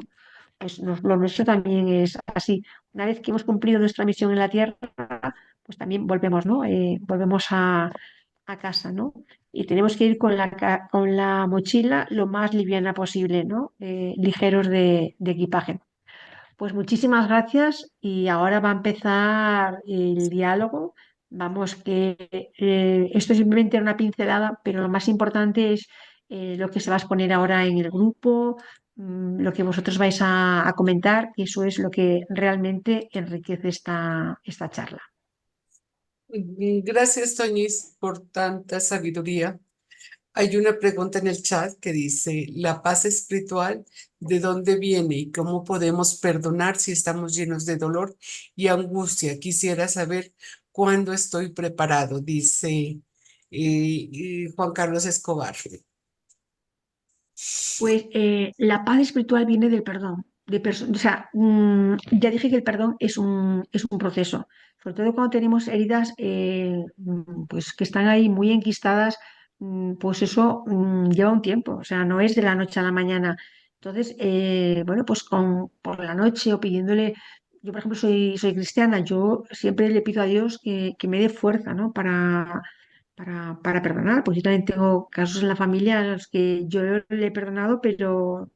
Speaker 3: Pues lo nuestro también es así. Una vez que hemos cumplido nuestra misión en la Tierra, pues también volvemos, ¿no? Volvemos a casa, ¿no? Y tenemos que ir con la mochila lo más liviana posible, ¿no? Ligeros de equipaje. Pues muchísimas gracias y ahora va a empezar el diálogo. Vamos, que esto es simplemente una pincelada, pero lo más importante es lo que se va a exponer ahora en el grupo, lo que vosotros vais a comentar, y eso es lo que realmente enriquece esta charla.
Speaker 1: Gracias, Toñis, por tanta sabiduría. Hay una pregunta en el chat que dice, ¿la paz espiritual de dónde viene y cómo podemos perdonar si estamos llenos de dolor y angustia? Quisiera saber cuándo estoy preparado, dice y Juan Carlos Escobar.
Speaker 3: Pues la paz espiritual viene del perdón. O sea, ya dije que el perdón es un proceso, sobre todo cuando tenemos heridas pues que están ahí muy enquistadas, pues eso lleva un tiempo, o sea, no es de la noche a la mañana. Entonces, bueno, pues por la noche o pidiéndole, yo por ejemplo soy cristiana, yo siempre le pido a Dios que me dé fuerza, ¿no? Para perdonar, pues yo también tengo casos en la familia en los que yo le he perdonado, pero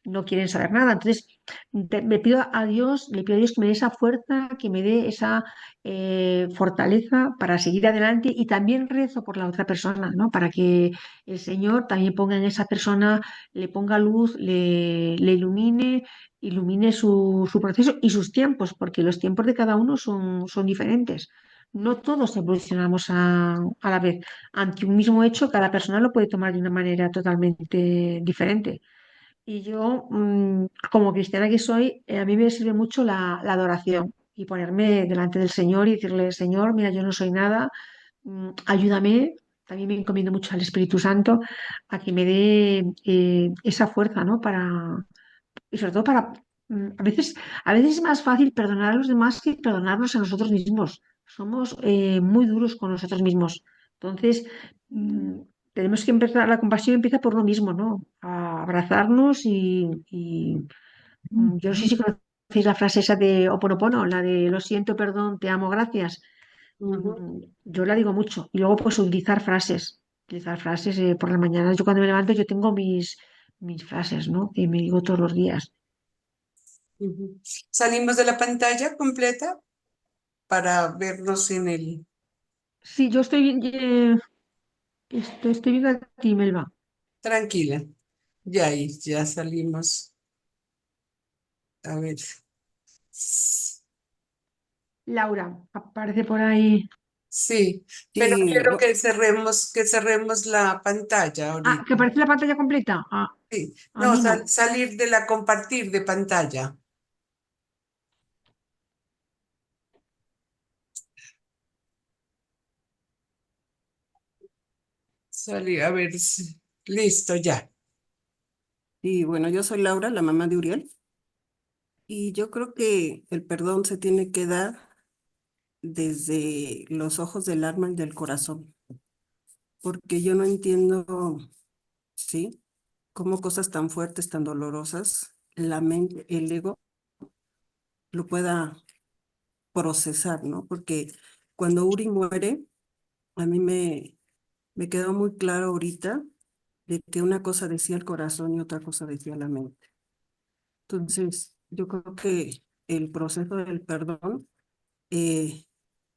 Speaker 3: no quieren saber nada. Entonces, me pido a Dios, le pido a Dios que me dé esa fuerza, que me dé esa fortaleza para seguir adelante y también rezo por la otra persona, ¿no? Para que el Señor también ponga en esa persona, le ponga luz, le ilumine su proceso y sus tiempos, porque los tiempos de cada uno son diferentes. No todos evolucionamos a la vez. Ante un mismo hecho, cada persona lo puede tomar de una manera totalmente diferente. Y yo, como cristiana que soy, a mí me sirve mucho la adoración y ponerme delante del Señor y decirle, Señor, mira, yo no soy nada, ayúdame. También me encomiendo mucho al Espíritu Santo a que me dé esa fuerza, ¿no? Y sobre todo a veces es más fácil perdonar a los demás que perdonarnos a nosotros mismos. Somos muy duros con nosotros mismos. Entonces, mm, tenemos que empezar, la compasión empieza por uno mismo, ¿no? A abrazarnos yo no sé si conocéis la frase esa de Oponopono, la de lo siento, perdón, te amo, gracias.
Speaker 1: Ujú,
Speaker 3: Yo la digo mucho. Y luego, pues, utilizar frases por la mañana. Yo cuando me levanto, yo tengo mis frases, ¿no? Que me digo todos los días.
Speaker 1: ujú. Salimos de la pantalla completa para vernos en el...
Speaker 3: Sí, yo estoy viendo a ti, Melba.
Speaker 1: Tranquila, ya ahí, ya salimos. A ver.
Speaker 3: Laura, aparece por ahí.
Speaker 1: Sí, pero
Speaker 4: Sí,
Speaker 1: quiero que cerremos la pantalla
Speaker 3: Ah,
Speaker 1: ahorita.
Speaker 3: que aparece la pantalla completa.
Speaker 1: Sí,
Speaker 3: A
Speaker 1: no,
Speaker 3: mí no.
Speaker 1: salir de la compartir de pantalla. Salir, a ver, listo, ya.
Speaker 4: y bueno, yo soy Laura, la mamá de Uriel, y yo creo que el perdón se tiene que dar desde los ojos del alma y del corazón, porque yo no entiendo, ¿sí? Cómo cosas tan fuertes, tan dolorosas, la mente, el ego lo pueda procesar, ¿no? Porque cuando Uri muere, a mí me quedó muy claro ahorita de que una cosa decía el corazón y otra cosa decía la mente. Entonces, yo creo que el proceso del perdón eh,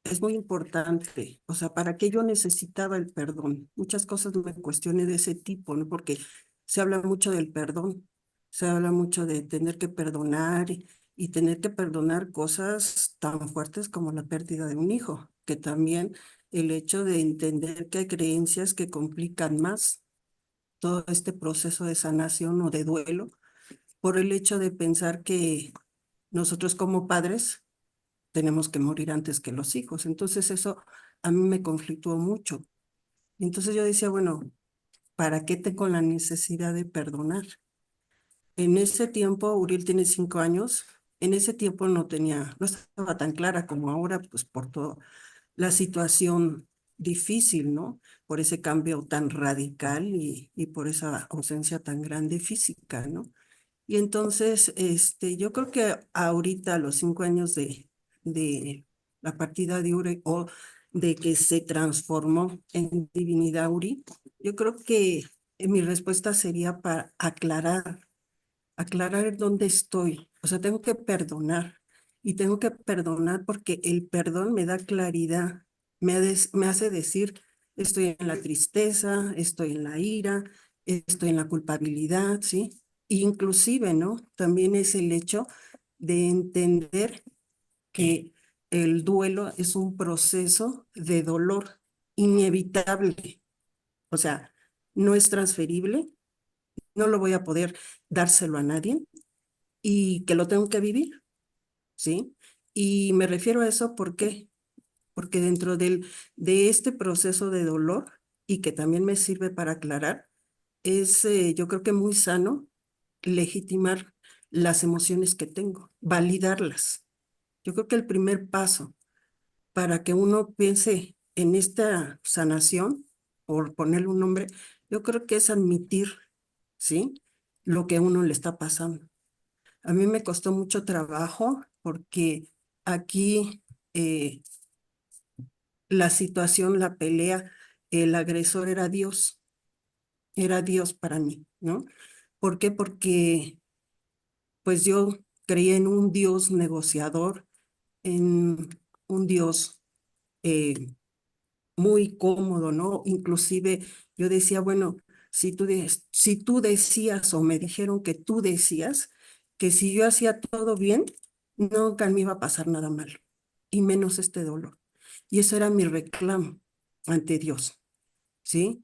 Speaker 4: es muy importante. O sea, ¿para qué yo necesitaba el perdón? Muchas cosas me cuestioné de ese tipo, ¿no? Porque se habla mucho del perdón, se habla mucho de tener que perdonar y tener que perdonar cosas tan fuertes como la pérdida de un hijo, que también el hecho de entender que hay creencias que complican más todo este proceso de sanación o de duelo por el hecho de pensar que nosotros como padres tenemos que morir antes que los hijos. Entonces eso a mí me conflictuó mucho. Entonces yo decía, bueno, ¿para qué tengo la necesidad de perdonar? En ese tiempo, Uriel tiene 5 años, en ese tiempo no estaba tan clara como ahora, pues por toda la situación difícil, ¿no? Por ese cambio tan radical y por esa ausencia tan grande física, ¿no? Y entonces, yo creo que ahorita, a los 5 años de la partida de Uri, o de que se transformó en divinidad Uri, yo creo que mi respuesta sería para aclarar dónde estoy. O sea, tengo que perdonar. Y tengo que perdonar porque el perdón me da claridad, me hace decir, estoy en la tristeza, estoy en la ira, estoy en la culpabilidad, ¿sí? Inclusive, ¿no? También es el hecho de entender que el duelo es un proceso de dolor inevitable. O sea, no es transferible, no lo voy a poder dárselo a nadie y que lo tengo que vivir, ¿sí? Y me refiero a eso, ¿por qué? porque dentro de este proceso de dolor, y que también me sirve para aclarar, es yo creo que muy sano legitimar las emociones que tengo, validarlas. Yo creo que el primer paso para que uno piense en esta sanación, por ponerle un nombre, yo creo que es admitir, ¿sí? Lo que a uno le está pasando. A mí me costó mucho trabajo porque aquí la situación, la pelea, el agresor era Dios para mí, ¿no? ¿Por qué? Porque pues yo creía en un Dios negociador, en un Dios eh, muy cómodo, ¿no? Inclusive yo decía, bueno, si tú decías o me dijeron que tú decías que si yo hacía todo bien, nunca me iba a pasar nada malo, y menos este dolor. Y eso era mi reclamo ante Dios, ¿sí?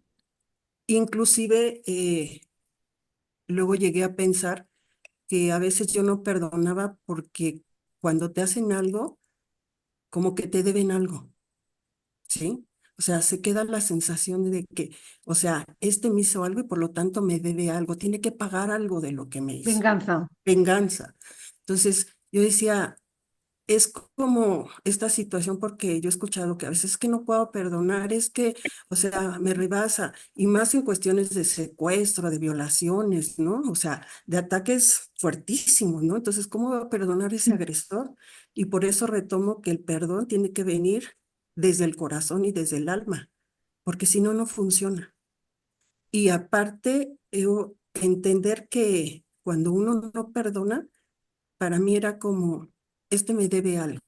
Speaker 4: Inclusive luego llegué a pensar que a veces yo no perdonaba porque cuando te hacen algo, como que te deben algo, ¿sí? O sea, se queda la sensación de que, o sea, este me hizo algo y por lo tanto me debe algo, tiene que pagar algo de lo que me hizo.
Speaker 3: Venganza.
Speaker 4: Venganza. Entonces, yo decía, es como esta situación porque yo he escuchado que a veces es que no puedo perdonar, es que, o sea, me rebasa, y más en cuestiones de secuestro, de violaciones, ¿no? O sea, de ataques fuertísimos, ¿no? Entonces, ¿cómo voy a perdonar a ese agresor? Y por eso retomo que el perdón tiene que venir desde el corazón y desde el alma, porque si no, no funciona. Y aparte, entender que cuando uno no perdona, para mí era como, este me debe algo,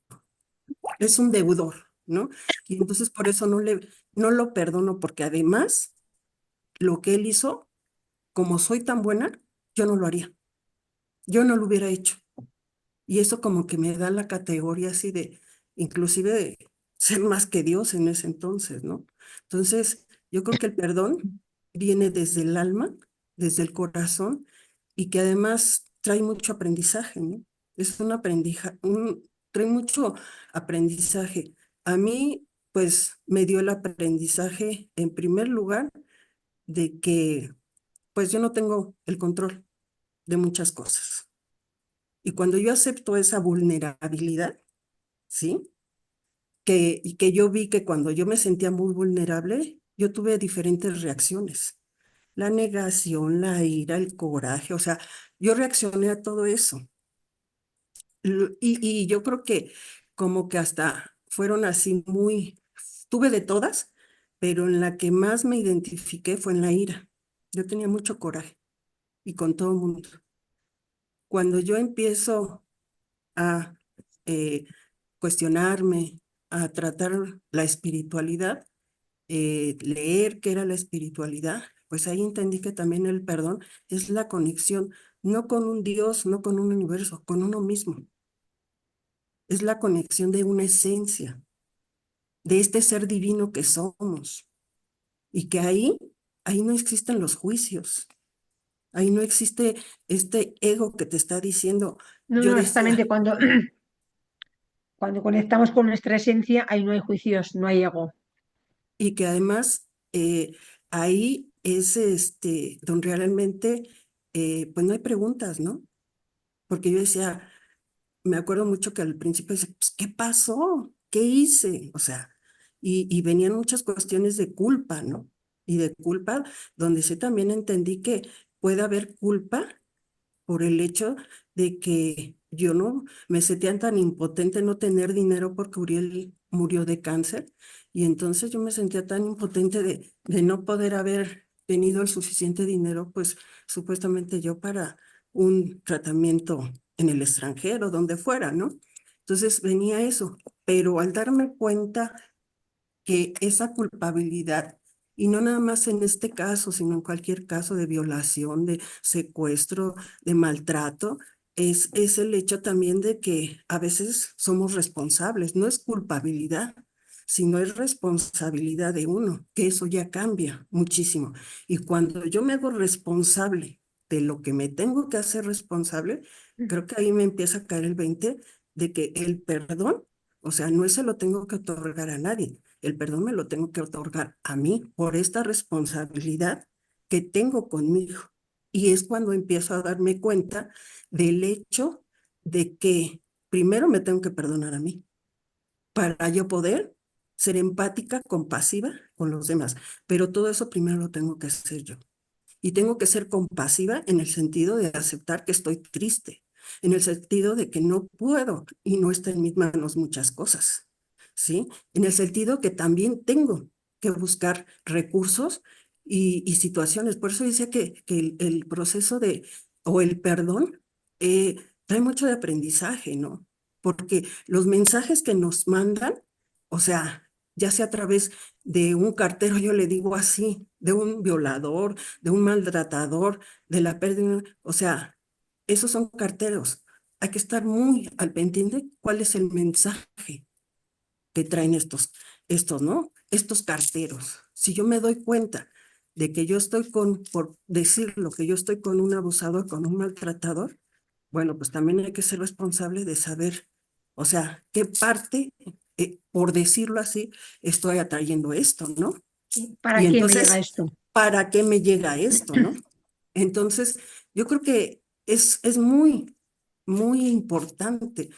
Speaker 4: es un deudor, ¿no? Y entonces por eso no lo perdono, porque además lo que él hizo, como soy tan buena, yo no lo haría, yo no lo hubiera hecho. Y eso como que me da la categoría así de, inclusive de ser más que Dios en ese entonces, ¿no? Entonces, yo creo que el perdón viene desde el alma, desde el corazón, y que además trae mucho aprendizaje, ¿no? Es un aprendizaje, trae mucho aprendizaje. A mí, pues, me dio el aprendizaje, en primer lugar, de que, pues, yo no tengo el control de muchas cosas. Y cuando yo acepto esa vulnerabilidad, ¿sí? Y que yo vi que cuando yo me sentía muy vulnerable, yo tuve diferentes reacciones. La negación, la ira, el coraje, o sea, yo reaccioné a todo eso. Y yo creo que como que hasta fueron así muy, tuve de todas, pero en la que más me identifiqué fue en la ira. Yo tenía mucho coraje y con todo el mundo. Cuando yo empiezo a eh, cuestionarme, a tratar la espiritualidad, leer qué era la espiritualidad, pues ahí entendí que también el perdón es la conexión, no con un Dios, no con un universo, con uno mismo. Es la conexión de una esencia, de este ser divino que somos, y que ahí no existen los juicios, ahí no existe este ego que te está diciendo,
Speaker 3: No,
Speaker 4: yo
Speaker 3: no, exactamente.
Speaker 4: decía,
Speaker 3: Cuando conectamos con nuestra esencia, ahí no hay juicios, no hay ego.
Speaker 4: y que además ahí es donde realmente pues no hay preguntas, ¿no? Porque yo decía, me acuerdo mucho que al principio decía, pues, ¿qué pasó? ¿Qué hice? O sea, y venían muchas cuestiones de culpa, ¿no? Y de culpa, donde sí también entendí que puede haber culpa por el hecho de que yo no me sentía tan impotente no tener dinero porque Uriel murió de cáncer, y entonces yo me sentía tan impotente de no poder haber tenido el suficiente dinero, pues supuestamente yo para un tratamiento en el extranjero, donde fuera, ¿no? Entonces venía eso, pero al darme cuenta que esa culpabilidad, y no nada más en este caso, sino en cualquier caso de violación, de secuestro, de maltrato, es el hecho también de que a veces somos responsables, no es culpabilidad, sino es responsabilidad de uno, que eso ya cambia muchísimo. Y cuando yo me hago responsable de lo que me tengo que hacer responsable, creo que ahí me empieza a caer el 20 de que el perdón O sea, no se lo tengo que otorgar a nadie. El perdón me lo tengo que otorgar a mí por esta responsabilidad que tengo conmigo. Y es cuando empiezo a darme cuenta del hecho de que primero me tengo que perdonar a mí para yo poder ser empática, compasiva con los demás. Pero todo eso primero lo tengo que hacer yo. Y tengo que ser compasiva en el sentido de aceptar que estoy triste, en el sentido de que no puedo y no está en mis manos muchas cosas, ¿sí? En el sentido que también tengo que buscar recursos y situaciones. Por eso decía que el proceso o el perdón trae mucho de aprendizaje, ¿no? Porque los mensajes que nos mandan, o sea, ya sea a través de un cartero, yo le digo así, de un violador, de un maltratador, de la pérdida, o sea, esos son carteros. Hay que estar muy al pendiente cuál es el mensaje que traen ¿no? Estos carteros. Si yo me doy cuenta de que yo estoy por decirlo, que yo estoy con un abusador, con un maltratador, bueno, pues también hay que ser responsable de saber, o sea, qué parte, por decirlo así, estoy atrayendo esto, ¿no?
Speaker 3: ¿Para
Speaker 4: Y
Speaker 3: qué me llega
Speaker 4: entonces,
Speaker 3: esto?
Speaker 4: ¿para qué me llega esto, no? Entonces, yo creo que es muy, muy importante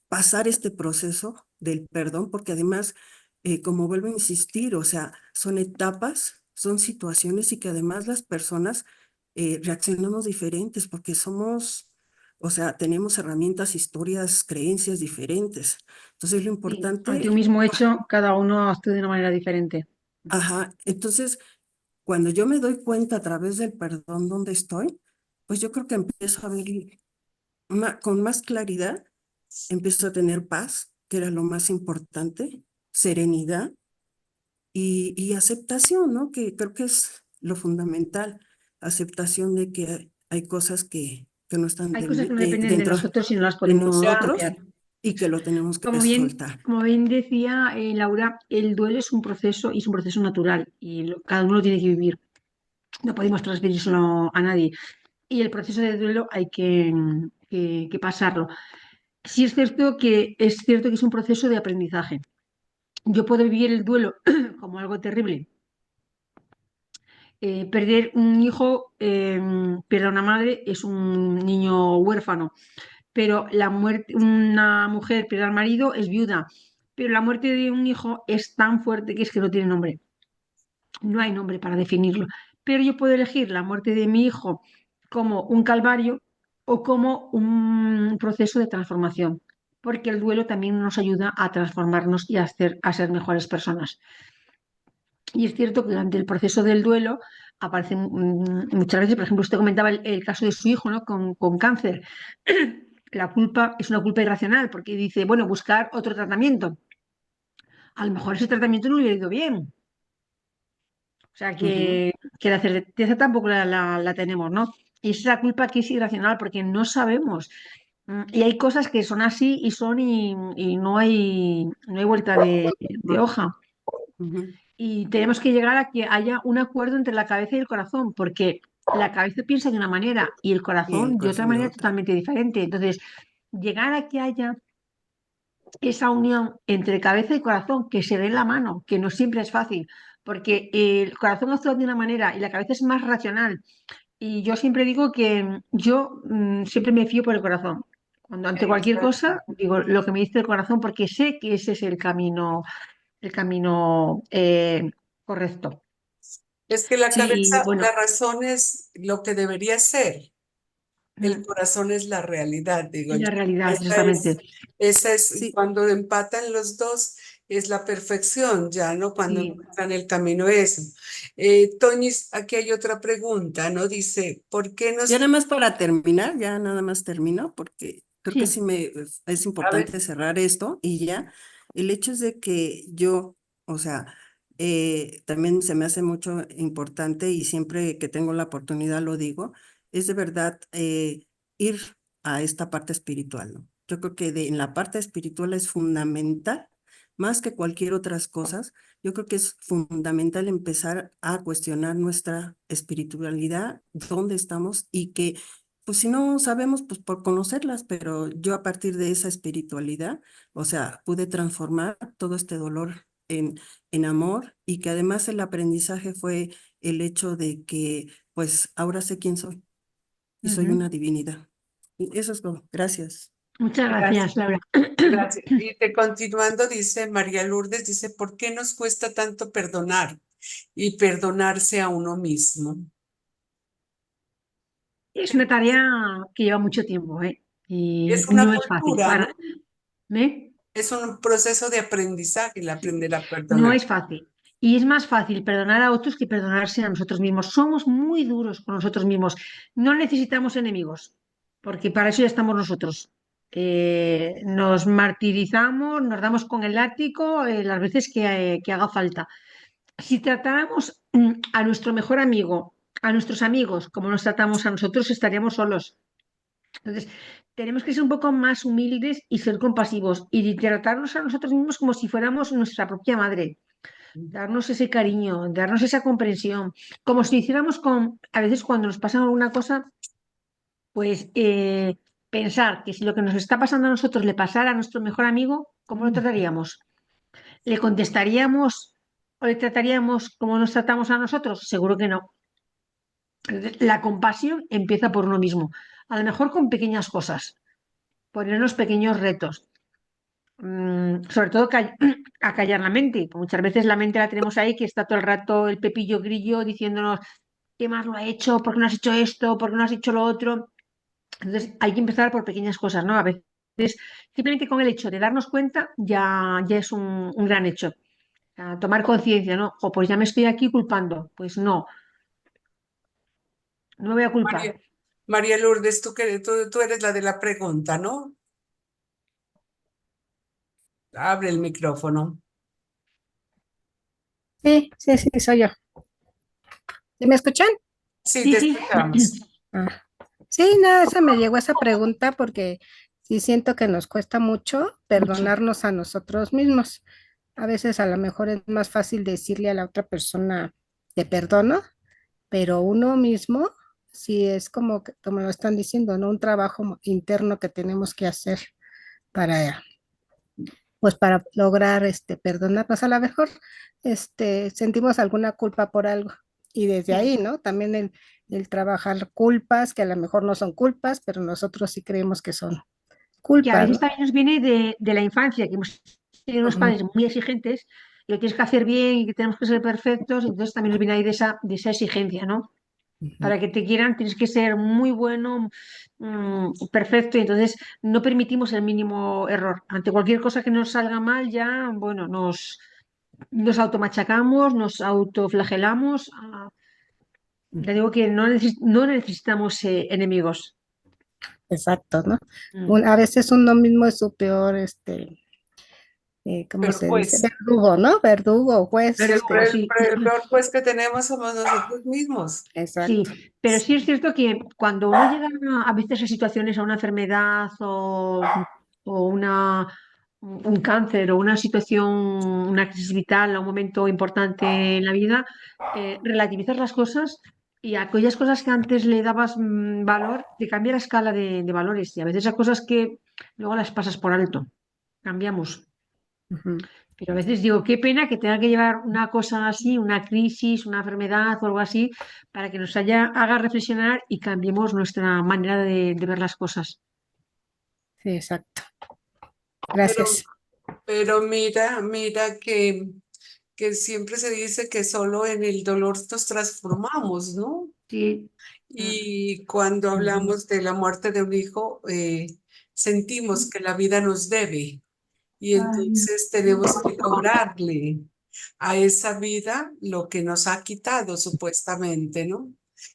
Speaker 4: pasar este proceso del perdón, porque además, como vuelvo a insistir, o sea, son etapas, son situaciones y que además las personas reaccionamos diferentes porque o sea, tenemos herramientas, historias, creencias diferentes. Entonces, lo
Speaker 3: Sí, ante
Speaker 4: importante,
Speaker 3: un mismo hecho, cada uno actúa de una manera diferente.
Speaker 4: ajá, entonces cuando yo me doy cuenta a través del perdón dónde estoy, pues yo creo que empiezo a ver con más claridad, empiezo a tener paz, que era lo más importante, serenidad y aceptación, ¿no? Que creo que es lo fundamental, aceptación de que hay cosas que no están
Speaker 3: Hay cosas que no dependen de
Speaker 4: dentro
Speaker 3: nosotros y no las
Speaker 4: de
Speaker 3: podemos
Speaker 4: nosotros
Speaker 3: cambiar.
Speaker 4: y que lo tenemos que soltar.
Speaker 3: Como bien decía Laura, el duelo es un proceso y es un proceso natural y cada uno lo tiene que vivir. No podemos transferírselo a nadie. Y el proceso de duelo hay que pasarlo. Sí es cierto que es un proceso de aprendizaje. Yo puedo vivir el duelo como algo terrible. Perder un hijo, perder a una madre es un niño huérfano, pero una mujer pierde al marido es viuda, pero la muerte de un hijo es tan fuerte que es que no tiene nombre. No hay nombre para definirlo. Pero yo puedo elegir la muerte de mi hijo como un calvario o como un proceso de transformación, porque el duelo también nos ayuda a transformarnos y a ser mejores personas. Y es cierto que durante el proceso del duelo aparecen muchas veces, por ejemplo, usted comentaba el caso de su hijo, ¿no? Con cáncer. La culpa es una culpa irracional porque dice, bueno, buscar otro tratamiento. A lo mejor ese tratamiento no le ha ido bien. O sea
Speaker 4: Ujú.
Speaker 3: que la certeza tampoco la tenemos, ¿no? Y es la culpa que es irracional porque no sabemos. Y hay cosas que son así y no hay vuelta de hoja.
Speaker 4: Ujú.
Speaker 3: Y tenemos que llegar a que haya un acuerdo entre la cabeza y el corazón, porque la cabeza piensa de una manera y el
Speaker 4: Y el
Speaker 3: corazón de otra
Speaker 4: corazón de
Speaker 3: manera
Speaker 4: otra.
Speaker 3: totalmente diferente. Entonces, llegar a que haya esa unión entre cabeza y corazón, que se den la mano, que no siempre es fácil, porque el corazón actúa de una manera y la cabeza es más racional. Y yo siempre digo que yo siempre me fío por el corazón. Cuando ante cualquier cosa,
Speaker 1: Exacto.
Speaker 3: digo lo que me dice el corazón, porque sé que ese es el camino correcto.
Speaker 1: Es que la
Speaker 3: Sí,
Speaker 1: cabeza,
Speaker 3: bueno,
Speaker 1: la razón es lo que debería ser. El corazón es la realidad, digo
Speaker 3: es
Speaker 1: yo.
Speaker 3: la realidad,
Speaker 1: Esa
Speaker 3: exactamente.
Speaker 1: es, esa es, y
Speaker 4: Sí,
Speaker 1: cuando empatan los dos, es la perfección, ya, ¿no? Cuando
Speaker 3: Sí,
Speaker 1: encuentran el camino eso. Toñis, aquí hay otra pregunta, ¿no? Dice, ¿por qué
Speaker 4: ya
Speaker 1: nos...
Speaker 4: nada más para terminar, ya nada más termino, porque creo que
Speaker 3: sí,
Speaker 4: sí es
Speaker 1: A ver,
Speaker 4: importante cerrar esto y ya. El hecho es de que yo, o sea, también se me hace mucho importante y siempre que tengo la oportunidad lo digo, es de verdad ir a esta parte espiritual, ¿no? Yo creo que en la parte espiritual es fundamental, más que cualquier otras cosas. Yo creo que es fundamental empezar a cuestionar nuestra espiritualidad, dónde estamos y que pues si no sabemos, pues por conocerlas, pero yo a partir de esa espiritualidad, o sea, pude transformar todo este dolor en amor y que además el aprendizaje fue el hecho de que, pues ahora sé quién soy y soy
Speaker 3: Ujú.
Speaker 4: una divinidad. Y eso es todo. Gracias.
Speaker 3: Muchas
Speaker 1: Gracias.
Speaker 3: gracias, Laura.
Speaker 1: Gracias. Y continuando, dice María Lourdes, dice, ¿por qué nos cuesta tanto perdonar y perdonarse a uno mismo?
Speaker 3: Es una tarea que lleva mucho tiempo, ¿eh? Y
Speaker 1: Es una
Speaker 3: no es fácil.
Speaker 1: cultura, ¿no?
Speaker 3: ¿Eh?
Speaker 1: Es un proceso de aprendizaje el aprender a
Speaker 3: No
Speaker 1: perdonar.
Speaker 3: es fácil. Y es más fácil perdonar a otros que perdonarse a nosotros mismos. Somos muy duros con nosotros mismos. No necesitamos enemigos, porque para eso ya estamos nosotros. Nos martirizamos, nos damos con el látigo las veces que haga falta. Si tratáramos a nuestro mejor amigo, a nuestros amigos, como nos tratamos a nosotros, estaríamos solos. Entonces, tenemos que ser un poco más humildes y ser compasivos y tratarnos a nosotros mismos como si fuéramos nuestra propia madre, darnos ese cariño, darnos esa comprensión, como si hiciéramos a veces cuando nos pasa alguna cosa, pues pensar que si lo que nos está pasando a nosotros le pasara a nuestro mejor amigo, ¿cómo lo trataríamos? ¿Le contestaríamos o le trataríamos como nos tratamos a nosotros? Seguro que no. Entonces, la compasión empieza por uno mismo, a lo mejor con pequeñas cosas, ponernos pequeños retos. Sobre todo acallar la mente. Muchas veces la mente la tenemos ahí que está todo el rato el pepillo grillo diciéndonos qué más lo ha hecho, por qué no has hecho esto, por qué no has hecho lo otro. Entonces hay que empezar por pequeñas cosas, ¿no? A veces simplemente con el hecho de darnos cuenta ya es un gran hecho. O sea, tomar conciencia, ¿no? O pues ya me estoy aquí culpando. Pues no, no me voy a culpar.
Speaker 1: María, María Lourdes, tú eres la de la pregunta, ¿no? Abre el micrófono.
Speaker 5: Sí, soy yo. ¿Sí me escuchan?
Speaker 1: Sí,
Speaker 3: Sí,
Speaker 1: te
Speaker 3: sí.
Speaker 1: escuchamos.
Speaker 5: Ah. Sí, nada, esa me llegó esa pregunta porque sí siento que nos cuesta mucho
Speaker 3: Mucho.
Speaker 5: perdonarnos a nosotros mismos. A veces a lo mejor es más fácil decirle a la otra persona te perdono, pero uno mismo sí es como, como lo están diciendo, ¿no? Un trabajo interno que tenemos que hacer para, pues para lograr perdonarnos. A lo mejor sentimos alguna culpa por algo y desde
Speaker 3: Sí.
Speaker 5: ahí, ¿no? También el trabajar culpas que a lo mejor no son culpas, pero nosotros sí creemos que son
Speaker 3: Que a
Speaker 5: culpas,
Speaker 3: veces
Speaker 5: ¿no?
Speaker 3: también nos viene de la infancia, que hemos tenido unos
Speaker 5: Ujú,
Speaker 3: padres muy exigentes y lo tienes que hacer bien y que tenemos que ser perfectos, entonces también nos viene ahí de esa exigencia, ¿no?
Speaker 5: ujú.
Speaker 3: Para que te quieran tienes que ser muy bueno, perfecto, y entonces no permitimos el mínimo error. Ante cualquier cosa que nos salga mal, ya, bueno, nos automachacamos, nos autoflagelamos. Ya digo que no necesitamos enemigos.
Speaker 5: Exacto, ¿no?
Speaker 3: Mm.
Speaker 5: A veces uno mismo es su peor, ¿cómo
Speaker 1: Pero
Speaker 5: se dice?
Speaker 1: pues,
Speaker 5: Verdugo, ¿no? Verdugo, juez,
Speaker 3: Verdugo, sí.
Speaker 1: el peor juez que tenemos somos nosotros mismos.
Speaker 3: Sí,
Speaker 5: exacto.
Speaker 3: pero sí es cierto que cuando uno llega a veces a situaciones, a una enfermedad o un cáncer o una situación, una crisis vital, a un momento importante en la vida, relativizas las cosas y a aquellas cosas que antes le dabas valor, te cambia la escala de valores y a veces a cosas que luego las pasas por alto. Cambiamos.
Speaker 5: Ujú.
Speaker 3: Pero a veces digo, qué pena que tenga que llevar una cosa así, una crisis, una enfermedad o algo así, para que nos haga reflexionar y cambiemos nuestra manera de ver las cosas.
Speaker 5: Sí, exacto.
Speaker 1: Pero,
Speaker 5: Gracias.
Speaker 1: pero mira que siempre se dice que solo en el dolor nos transformamos, ¿no?
Speaker 3: Sí. Ah,
Speaker 1: Y cuando
Speaker 3: ujú.
Speaker 1: hablamos de la muerte de un hijo, sentimos que la vida nos debe y entonces tenemos que cobrarle a esa vida lo que nos ha quitado supuestamente, ¿no?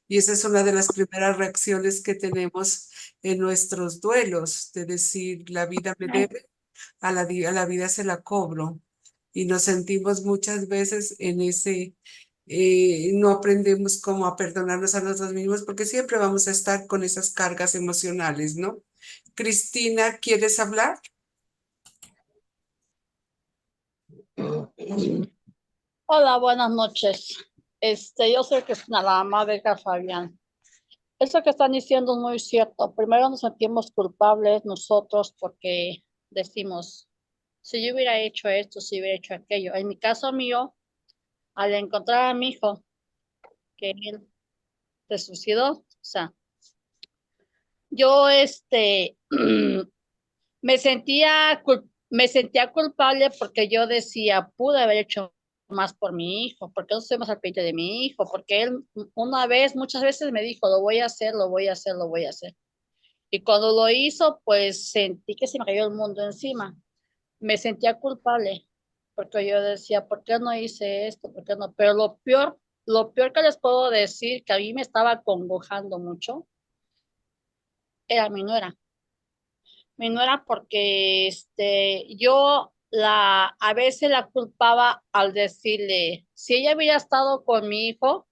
Speaker 1: Y esa es una de las primeras reacciones que tenemos en nuestros duelos, de decir, la vida me debe, a la vida se la cobro. Y nos sentimos muchas veces en ese, no aprendemos cómo a perdonarnos a nosotros mismos porque siempre vamos a estar con esas cargas emocionales, ¿no? Cristina, ¿quieres hablar?
Speaker 6: Hola, buenas noches. Yo soy Cristina, la mamá de Edgar Fabián. Eso que están diciendo es muy cierto. Primero nos sentimos culpables nosotros porque decimos, si yo hubiera hecho esto, si hubiera hecho aquello. En mi caso mío, al encontrar a mi hijo, que él se suicidó, o sea, yo me sentía culpable porque yo decía, pude haber hecho más por mi hijo, porque no estoy más al pendiente de mi hijo, porque él muchas veces me dijo, lo voy a hacer, lo voy a hacer, lo voy a hacer. Y cuando lo hizo, pues sentí que se me cayó el mundo encima. Me sentía culpable, porque yo decía, ¿por qué no hice esto? ¿Por qué no? Pero lo peor que les puedo decir, que a mí me estaba acongojando mucho, era mi nuera. Mi nuera porque a veces la culpaba al decirle, si ella hubiera estado con mi hijo,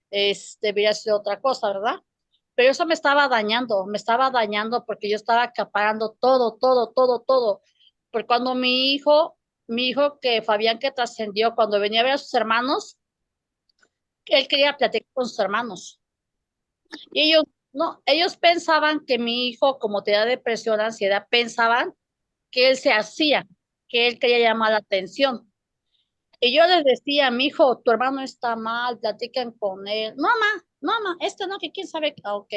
Speaker 6: hubiera sido otra cosa, ¿verdad? Pero eso me estaba dañando porque yo estaba acaparando todo, todo, todo, todo. Porque cuando mi hijo que Fabián que trascendió, cuando venía a ver a sus hermanos, él quería platicar con sus hermanos. Y ellos, no, ellos pensaban que mi hijo, como tenía depresión, ansiedad, pensaban que él se hacía, que él quería llamar la atención. Y yo les decía, mi hijo, tu hermano está mal, platican con él. No, mamá, no, que quién sabe. Ah, ok.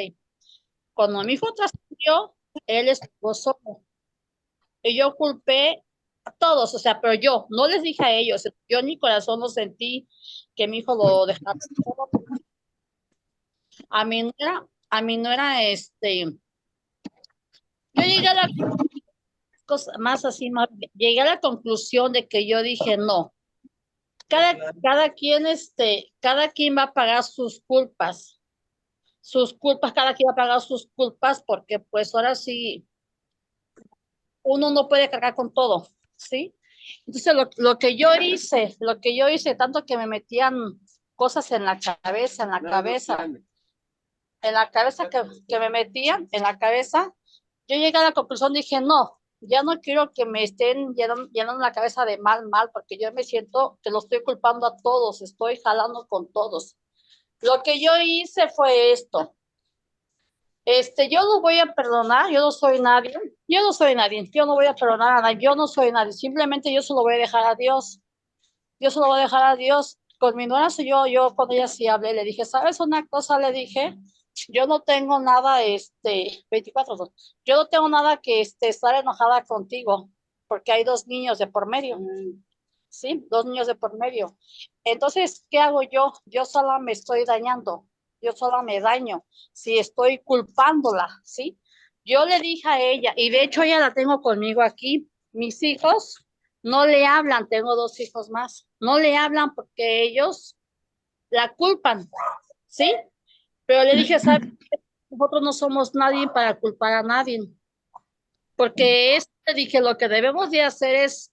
Speaker 6: Cuando mi hijo trascendió, él estuvo solo. Y yo culpé a todos, o sea, pero yo no les dije a ellos. Yo en mi corazón no sentí que mi hijo lo dejara solo. A mí no era yo llegué a la cosa más así, llegué a la conclusión de que yo dije, no, cada quien va a pagar cada quien va a pagar sus culpas, porque pues ahora sí, uno no puede cargar con todo, ¿sí? Entonces lo que yo hice, tanto que me metían cosas en la cabeza, que me metían en la cabeza, yo llegué a la conclusión, dije, no, ya no quiero que me estén llenando la cabeza de mal, porque yo me siento que lo estoy culpando a todos, estoy jalando con todos. Lo que yo hice fue esto. Yo no voy a perdonar, yo no voy a perdonar a nadie, yo no soy nadie, simplemente yo se lo voy a dejar a Dios, yo se lo voy a dejar a Dios. Con mi nuera, yo con ella sí hablé, le dije, ¿sabes una cosa? Le dije, yo no tengo nada, 24, yo no tengo nada que estar enojada contigo, porque hay dos niños de por medio. ¿Sí? Dos niños de por medio. Entonces, ¿qué hago yo? Yo sola me estoy dañando, yo sola me daño, si estoy culpándola, ¿sí? Yo le dije a ella, y de hecho ella la tengo conmigo aquí, mis hijos no le hablan, tengo dos hijos más, no le hablan porque ellos la culpan, ¿sí? Pero le dije, ¿sabes? Nosotros no somos nadie para culpar a nadie, porque le dije, lo que debemos de hacer es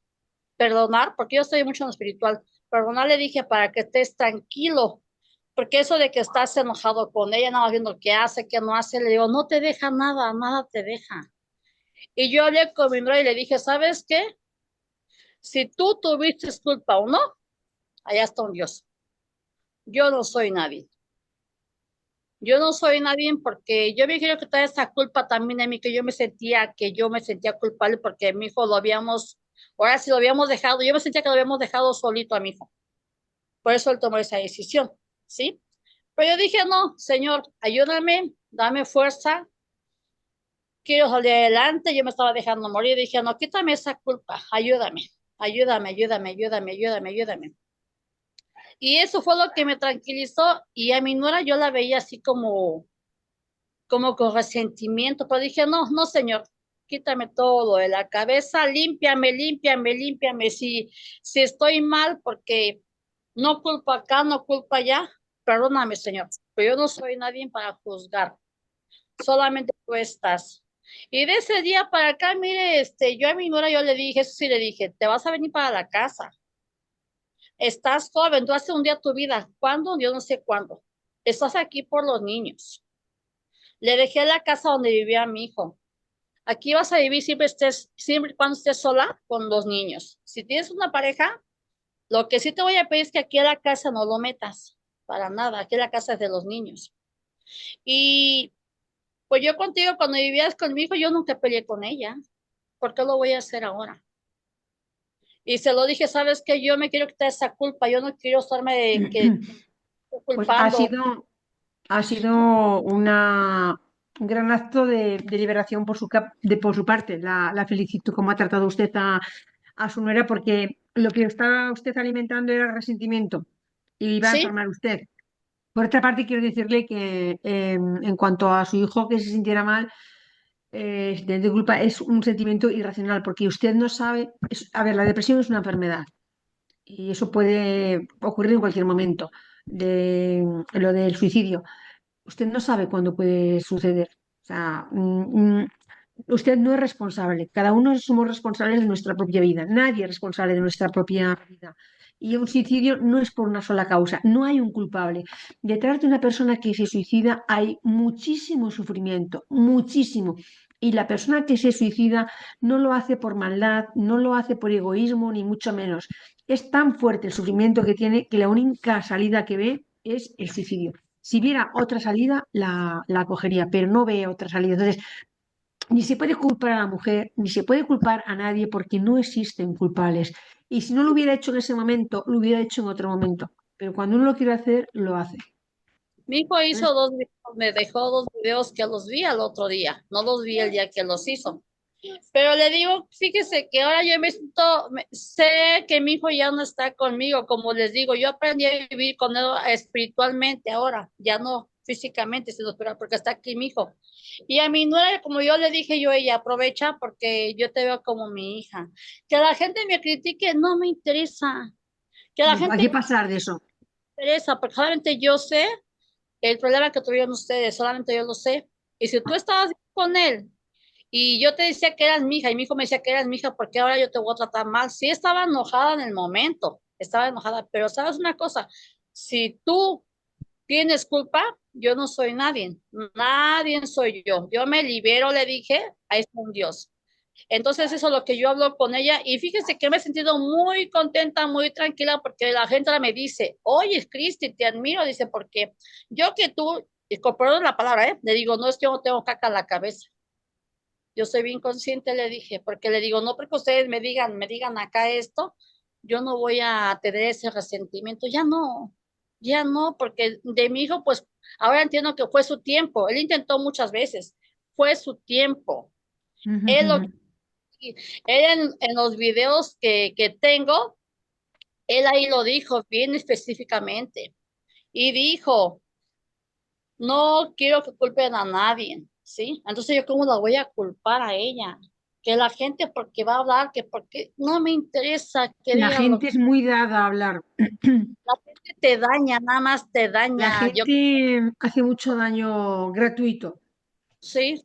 Speaker 6: perdonar, porque yo estoy mucho en lo espiritual, perdonar le dije para que estés tranquilo, porque eso de que estás enojado con ella, nada más viendo qué hace, qué no hace, le digo, no te deja nada, nada te deja. Y yo hablé con mi novia y le dije, ¿sabes qué? Si tú tuviste culpa o no, allá está un Dios. Yo no soy nadie. Yo no soy nadie porque yo me quiero quitar esa culpa también de mí, que yo me sentía culpable porque mi hijo ahora sí lo habíamos dejado, yo me sentía que lo habíamos dejado solito a mi hijo. Por eso él tomó esa decisión, ¿sí? Pero yo dije, no, Señor, ayúdame, dame fuerza, quiero salir adelante, yo me estaba dejando morir, dije, no, quítame esa culpa, ayúdame, ayúdame, ayúdame, ayúdame, ayúdame, ayúdame. Y eso fue lo que me tranquilizó y a mi nuera yo la veía así como con resentimiento, pero dije, no, no, Señor, quítame todo de la cabeza, límpiame, límpiame, límpiame, si estoy mal porque no culpo acá, no culpo allá, perdóname, Señor, pero yo no soy nadie para juzgar, solamente tú estás. Y de ese día para acá, mire, yo a mi nuera yo le dije, eso sí le dije, te vas a venir para la casa, estás joven, tú haces un día tu vida, ¿cuándo? Yo no sé cuándo, estás aquí por los niños. Le dejé la casa donde vivía mi hijo. Aquí vas a vivir siempre y cuando estés sola con los niños. Si tienes una pareja, lo que sí te voy a pedir es que aquí a la casa no lo metas, para nada, aquí la casa es de los niños. Y pues yo contigo, cuando vivías con mi hijo, yo nunca peleé con ella. ¿Por qué lo voy a hacer ahora? Y se lo dije, ¿sabes qué? Yo me quiero quitar esa culpa, yo no quiero estarme
Speaker 3: Pues
Speaker 6: culpando.
Speaker 3: ha sido un gran acto de liberación por su parte. La felicito como ha tratado usted a su nuera, porque lo que estaba usted alimentando era resentimiento y iba a
Speaker 6: Sí,
Speaker 3: enfermar usted. Por otra parte, quiero decirle que en cuanto a su hijo que se sintiera mal, de culpa es un sentimiento irracional, porque usted no sabe, a ver, la depresión es una enfermedad y eso puede ocurrir en cualquier momento. Lo del suicidio, usted no sabe cuándo puede suceder. O sea, usted no es responsable. Cada uno somos responsables de nuestra propia vida. Nadie es responsable de nuestra propia vida. Y un suicidio no es por una sola causa. No hay un culpable. Detrás de una persona que se suicida hay muchísimo sufrimiento, muchísimo. Y la persona que se suicida no lo hace por maldad, no lo hace por egoísmo, ni mucho menos. Es tan fuerte el sufrimiento que tiene que la única salida que ve es el suicidio. Si viera otra salida, la cogería, pero no ve otra salida. Entonces, ni se puede culpar a la mujer, ni se puede culpar a nadie porque no existen culpables. Y si no lo hubiera hecho en ese momento, lo hubiera hecho en otro momento. Pero cuando uno lo quiere hacer, lo hace.
Speaker 6: mi hijo hizo
Speaker 3: ¿Sabes?
Speaker 6: 2 videos, me dejó 2 videos que los vi al otro día, no los vi el día que los hizo. Pero le digo, fíjese que ahora yo sé que mi hijo ya no está conmigo, como les digo, yo aprendí a vivir con él espiritualmente ahora, ya no físicamente, sino porque está aquí mi hijo. Y a mi nuera, como yo le dije yo, ella aprovecha porque yo te veo como mi hija. Que la gente me critique no me interesa. Que la
Speaker 3: No, hay
Speaker 6: gente
Speaker 3: que
Speaker 6: me
Speaker 3: pasar de eso.
Speaker 6: interesa, porque solamente yo sé el problema que tuvieron ustedes, solamente yo lo sé. Y si tú estabas con él y yo te decía que eras mi hija y mi hijo me decía que eras mi hija, porque ahora yo te voy a tratar mal. Sí estaba enojada en el momento, estaba enojada, pero sabes una cosa, si tú tienes culpa, yo no soy nadie, nadie soy yo. Yo me libero, le dije, ahí está un Dios. Entonces eso es lo que yo hablo con ella y fíjese que me he sentido muy contenta, muy tranquila porque la gente me dice, oye, Cristi, te admiro, dice, porque yo que tú, y con perdón la palabra, le digo, no es que yo no tengo caca en la cabeza. Yo soy bien consciente, le dije, porque le digo, no porque ustedes me digan acá esto, yo no voy a tener ese resentimiento, ya no, porque de mi hijo, pues ahora entiendo que fue su tiempo, él intentó muchas veces, fue su tiempo. Él, lo, él en los videos que tengo, él ahí lo dijo bien específicamente y dijo, no quiero que culpen a nadie, ¿sí? Entonces yo cómo la voy a culpar a ella, que la gente porque va a hablar, que porque no me interesa que
Speaker 3: La
Speaker 6: digan lo que
Speaker 3: gente es muy dada a hablar.
Speaker 6: la gente te daña, nada más te
Speaker 3: La
Speaker 6: daña, yo
Speaker 3: gente hace mucho daño gratuito,
Speaker 6: sí,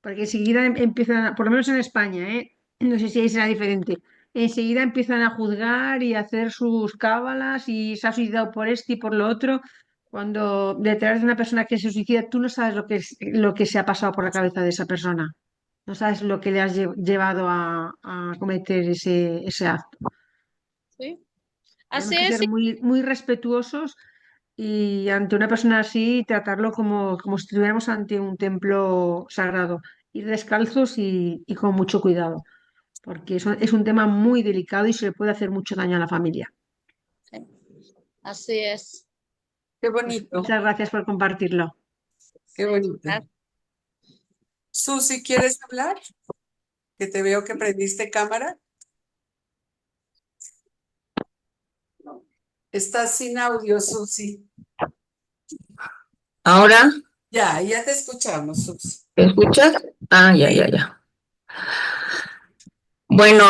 Speaker 3: porque enseguida empiezan, por lo menos en España, no sé si ahí será diferente, enseguida empiezan a juzgar y a hacer sus cábalas y se ha suicidado por esto y por lo otro, cuando detrás de una persona que se suicida, tú no sabes lo que se ha pasado por la cabeza de esa persona, no sabes lo que le has llevado a cometer ese acto.
Speaker 6: sí,
Speaker 3: Tenemos
Speaker 6: así
Speaker 3: que
Speaker 6: es,
Speaker 3: ser
Speaker 6: sí,
Speaker 3: muy, muy respetuosos y ante una persona así tratarlo como si estuviéramos ante un templo sagrado, ir descalzos y con mucho cuidado, porque eso es un tema muy delicado y se le puede hacer mucho daño a la familia.
Speaker 6: así es.
Speaker 1: Qué
Speaker 3: Pues
Speaker 1: bonito,
Speaker 3: muchas gracias por compartirlo.
Speaker 1: qué bonito. Susi, ¿quieres hablar? Que te veo que prendiste cámara. Estás sin audio, Susi.
Speaker 7: Ahora,
Speaker 1: Ya te escuchamos, Susi.
Speaker 7: ¿me escuchas? Ah, ya. Bueno,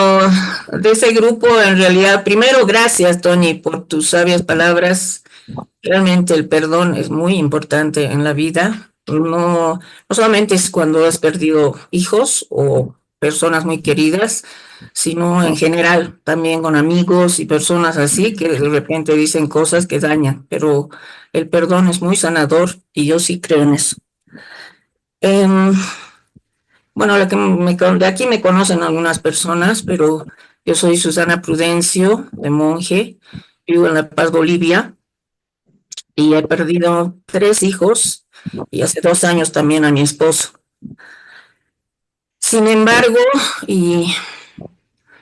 Speaker 7: de ese grupo, en realidad, primero, gracias, Tony, por tus sabias palabras. Realmente el perdón es muy importante en la vida. No solamente es cuando has perdido hijos o personas muy queridas, sino en general, también con amigos y personas así que de repente dicen cosas que dañan, pero el perdón es muy sanador y yo sí creo en eso. Em, Bueno, de aquí me conocen algunas personas, pero yo soy Susana Prudencio, de monje, vivo en La Paz, Bolivia, y he perdido 3 hijos y hace 2 años también a mi esposo. Sin embargo, y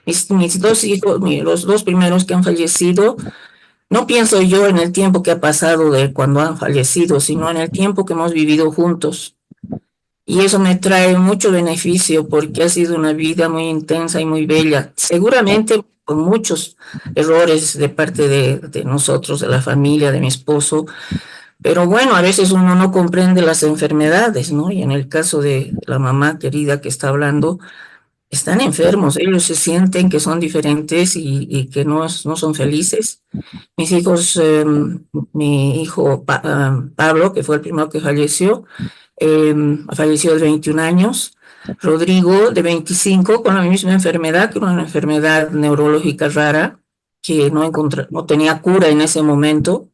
Speaker 7: mis 2 hijos, los 2 primeros que han fallecido, no pienso yo en el tiempo que ha pasado de cuando han fallecido, sino en el tiempo que hemos vivido juntos. Y eso me trae mucho beneficio porque ha sido una vida muy intensa y muy bella, seguramente con muchos errores de parte de nosotros, de la familia, de mi esposo, pero bueno, a veces uno no comprende las enfermedades, ¿no? Y en el caso de la mamá querida que está hablando, están enfermos, ellos se sienten que son diferentes y que no son felices. Mis hijos, mi hijo Pablo, que fue el primero que falleció de 21 años. Rodrigo, de 25, con la misma enfermedad, que era una enfermedad neurológica rara, que no tenía cura en ese momento,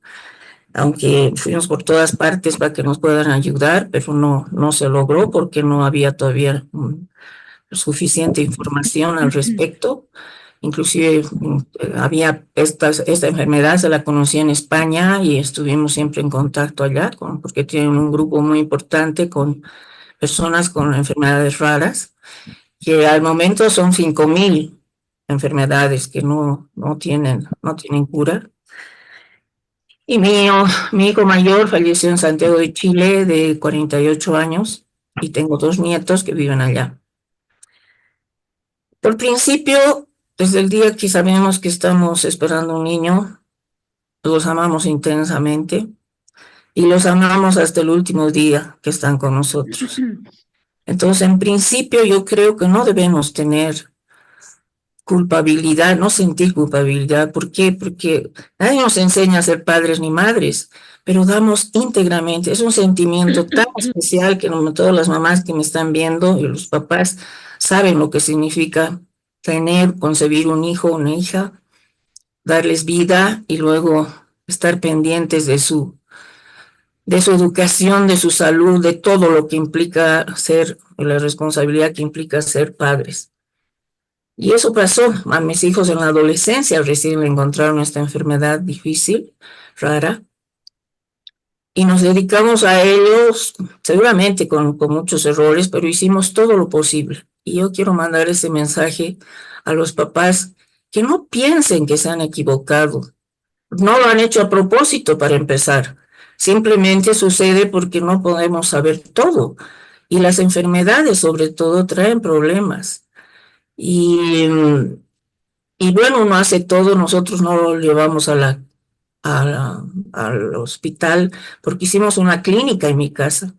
Speaker 7: aunque fuimos por todas partes para que nos puedan ayudar, pero no se logró porque no había todavía suficiente información al respecto. Inclusive había esta enfermedad, se la conocí en España y estuvimos siempre en contacto allá, porque tienen un grupo muy importante con personas con enfermedades raras, que al momento son 5.000 enfermedades que no tienen cura. Y mi hijo mayor falleció en Santiago de Chile de 48 años y tengo 2 nietos que viven allá. Por principio, desde el día que sabemos que estamos esperando un niño, los amamos intensamente y los amamos hasta el último día que están con nosotros. Entonces, en principio, yo creo que no debemos tener culpabilidad, no sentir culpabilidad. ¿Por qué? Porque nadie nos enseña a ser padres ni madres, pero damos íntegramente. Es un sentimiento tan especial que todas las mamás que me están viendo y los papás saben lo que significa concebir un hijo o una hija, darles vida y luego estar pendientes de su educación, de su salud, de todo lo que implica la responsabilidad que implica ser padres. Y eso pasó a mis hijos en la adolescencia, recién encontraron esta enfermedad difícil, rara, y nos dedicamos a ellos, seguramente con muchos errores, pero hicimos todo lo posible. Y yo quiero mandar ese mensaje a los papás que no piensen que se han equivocado. No lo han hecho a propósito para empezar. Simplemente sucede porque no podemos saber todo. Y las enfermedades, sobre todo, traen problemas. Y bueno, uno hace todo, nosotros no lo llevamos al hospital porque hicimos una clínica en mi casa.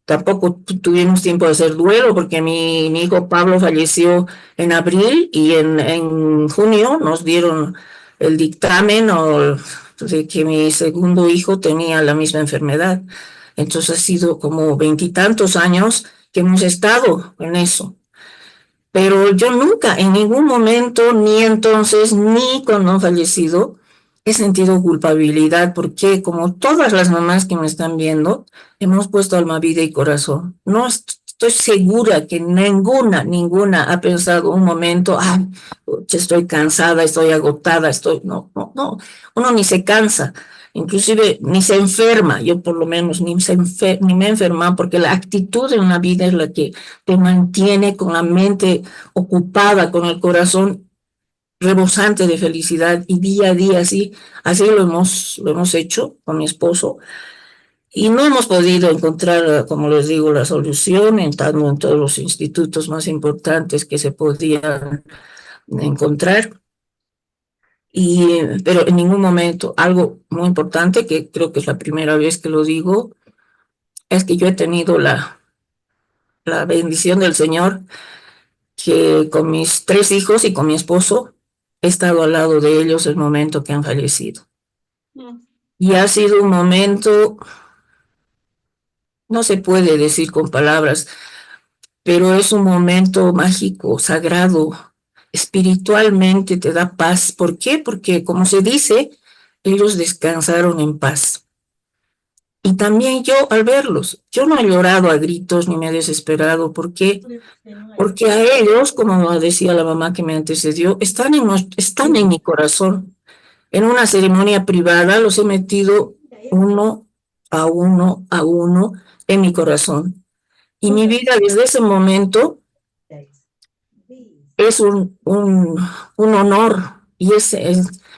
Speaker 7: Tampoco tuvimos tiempo de hacer duelo porque mi hijo Pablo falleció en abril y en junio nos dieron el dictamen de que mi segundo hijo tenía la misma enfermedad. Entonces ha sido como 20 y tantos años que hemos estado en eso. Pero yo nunca, en ningún momento, ni entonces, ni cuando han fallecido, he sentido culpabilidad, porque como todas las mamás que me están viendo, hemos puesto alma, vida y corazón. No estoy segura que ninguna ha pensado un momento, ay, estoy cansada, estoy agotada, no, uno ni se cansa. Inclusive ni se enferma, yo por lo menos ni me he enfermado, porque la actitud de una vida es la que te mantiene con la mente ocupada, con el corazón rebosante de felicidad, y día a día así lo hemos hecho con mi esposo, y no hemos podido encontrar, como les digo, la solución, entrando en todos los institutos más importantes que se podían encontrar. Pero en ningún momento, algo muy importante, que creo que es la primera vez que lo digo, es que yo he tenido la bendición del Señor, que con mis 3 hijos y con mi esposo he estado al lado de ellos el momento que han fallecido. Y ha sido un momento, no se puede decir con palabras, pero es un momento mágico, sagrado, espiritualmente te da paz. ¿Por qué? Porque, como se dice, ellos descansaron en paz. Y también yo, al verlos, yo no he llorado a gritos ni me he desesperado. ¿Por qué? Porque a ellos, como decía la mamá que me antecedió, están en mi corazón. En una ceremonia privada los he metido uno a uno en mi corazón. Y mi vida desde ese momento es un honor y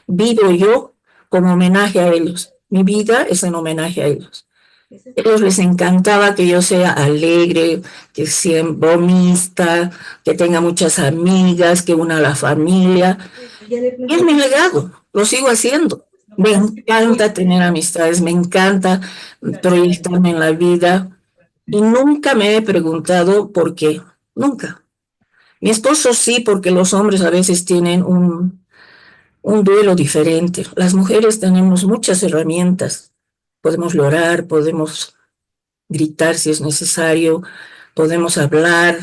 Speaker 7: vivo yo como homenaje a ellos. Mi vida es en homenaje a ellos. A ellos les encantaba que yo sea alegre, que sea bromista, que tenga muchas amigas, que una a la familia. Y es mi legado, lo sigo haciendo. Me encanta tener amistades, me encanta proyectarme en la vida y nunca me he preguntado por qué, nunca. Mi esposo sí, porque los hombres a veces tienen un duelo diferente. Las mujeres tenemos muchas herramientas. Podemos llorar, podemos gritar si es necesario, podemos hablar,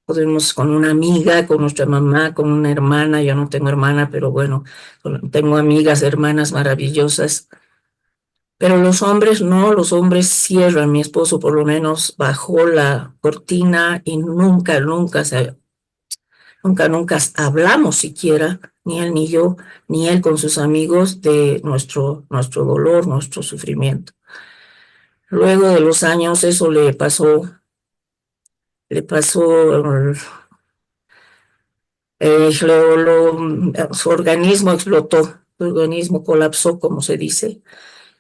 Speaker 7: podemos con una amiga, con nuestra mamá, con una hermana. Yo no tengo hermana, pero bueno, tengo amigas, hermanas maravillosas. Pero los hombres no, los hombres cierran. Mi esposo por lo menos bajó la cortina y nunca hablamos siquiera, ni él ni yo, ni él con sus amigos, de nuestro dolor, nuestro sufrimiento. Luego de los años eso le pasó, su organismo explotó, su organismo colapsó, como se dice,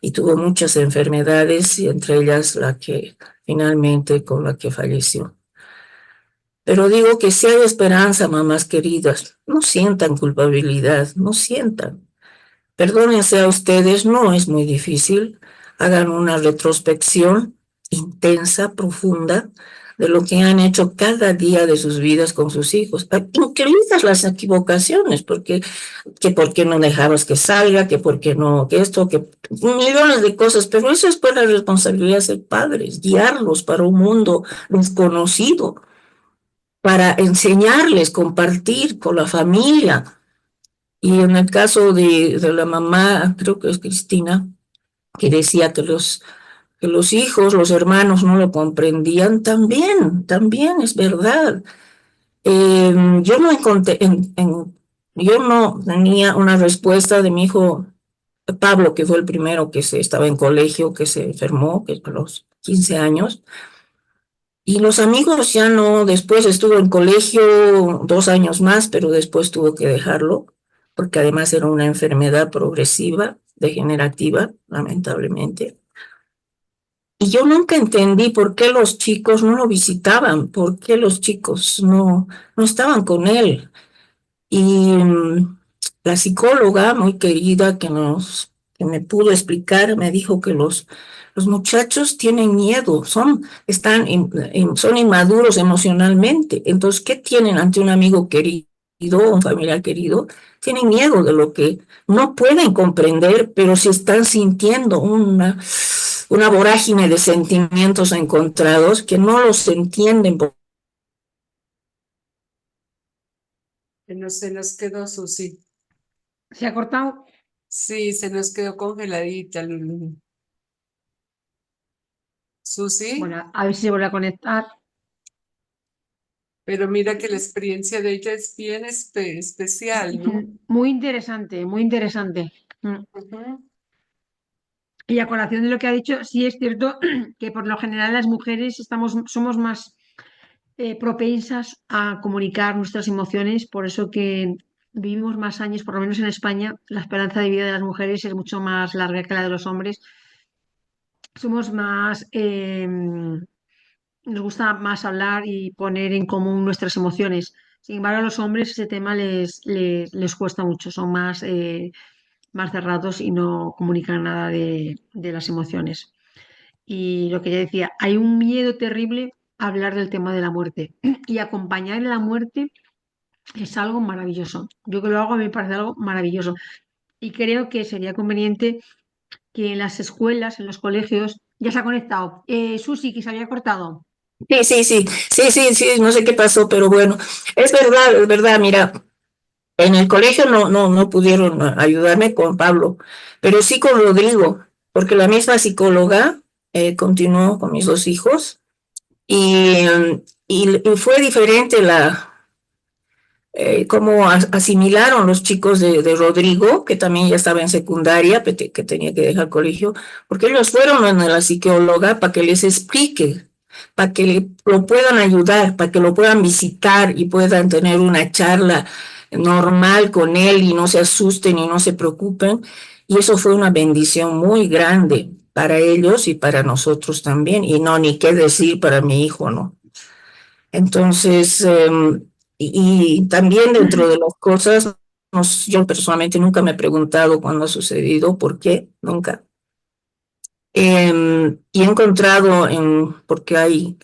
Speaker 7: y tuvo muchas enfermedades, y entre ellas la que finalmente con la que falleció. Pero digo que si hay esperanza, mamás queridas, no sientan culpabilidad, no sientan. Perdónense a ustedes, no es muy difícil. Hagan una retrospección intensa, profunda, de lo que han hecho cada día de sus vidas con sus hijos, incluidas las equivocaciones, que por qué no dejabas que salga, que por qué no, que esto, que millones de cosas, pero eso es pues la responsabilidad de ser padres, guiarlos para un mundo desconocido, para enseñarles, compartir con la familia. Y en el caso de la mamá, creo que es Cristina, que decía que los hijos, los hermanos no lo comprendían, también es verdad. Yo no encontré, yo no tenía una respuesta de mi hijo Pablo, que fue el primero que estaba en colegio, que se enfermó, que a los 15 años. Y los amigos ya no, después estuvo en colegio 2 años más, pero después tuvo que dejarlo, porque además era una enfermedad progresiva, degenerativa, lamentablemente. Y yo nunca entendí por qué los chicos no lo visitaban, por qué los chicos no estaban con él. Y la psicóloga muy querida que me pudo explicar, me dijo que los muchachos tienen miedo, son inmaduros emocionalmente. Entonces, ¿qué tienen ante un amigo querido, un familiar querido? Tienen miedo de lo que no pueden comprender, pero si están sintiendo una vorágine de sentimientos encontrados que no los entienden.
Speaker 1: Se nos quedó Susi.
Speaker 3: ¿Se ha cortado?
Speaker 1: Sí, se nos quedó congeladita. Susi,
Speaker 3: Bueno, a ver si se vuelve a conectar.
Speaker 1: pero mira que la experiencia de ella es bien especial, ¿no?
Speaker 3: Muy interesante, muy interesante.
Speaker 1: Ujú.
Speaker 3: Y a colación de lo que ha dicho, sí es cierto que por lo general las mujeres somos más propensas a comunicar nuestras emociones, por eso que vivimos más años, por lo menos en España, la esperanza de vida de las mujeres es mucho más larga que la de los hombres. Somos más, nos gusta más hablar y poner en común nuestras emociones. Sin embargo, a los hombres ese tema les cuesta mucho, son más cerrados y no comunican nada de las emociones. Y lo que ya decía, hay un miedo terrible a hablar del tema de la muerte y acompañar en la muerte es algo maravilloso. Yo que lo hago, a mí me parece algo maravilloso. Y creo que sería conveniente que en las escuelas, en los colegios, ya se ha conectado. Susi, que se había cortado.
Speaker 7: Sí, no sé qué pasó, pero bueno, es verdad, mira, en el colegio no pudieron ayudarme con Pablo, pero sí con Rodrigo, porque la misma psicóloga continuó con mis 2 hijos y fue diferente cómo asimilaron los chicos de Rodrigo, que también ya estaba en secundaria, que tenía que dejar colegio, porque ellos fueron a la psicóloga para que les explique, para que lo puedan ayudar, para que lo puedan visitar y puedan tener una charla normal con él y no se asusten y no se preocupen. Y eso fue una bendición muy grande para ellos y para nosotros también. Y no, ni qué decir para mi hijo, ¿no? Entonces, y también dentro de las cosas, yo personalmente nunca me he preguntado cuándo ha sucedido, por qué, nunca. Y he encontrado, porque hay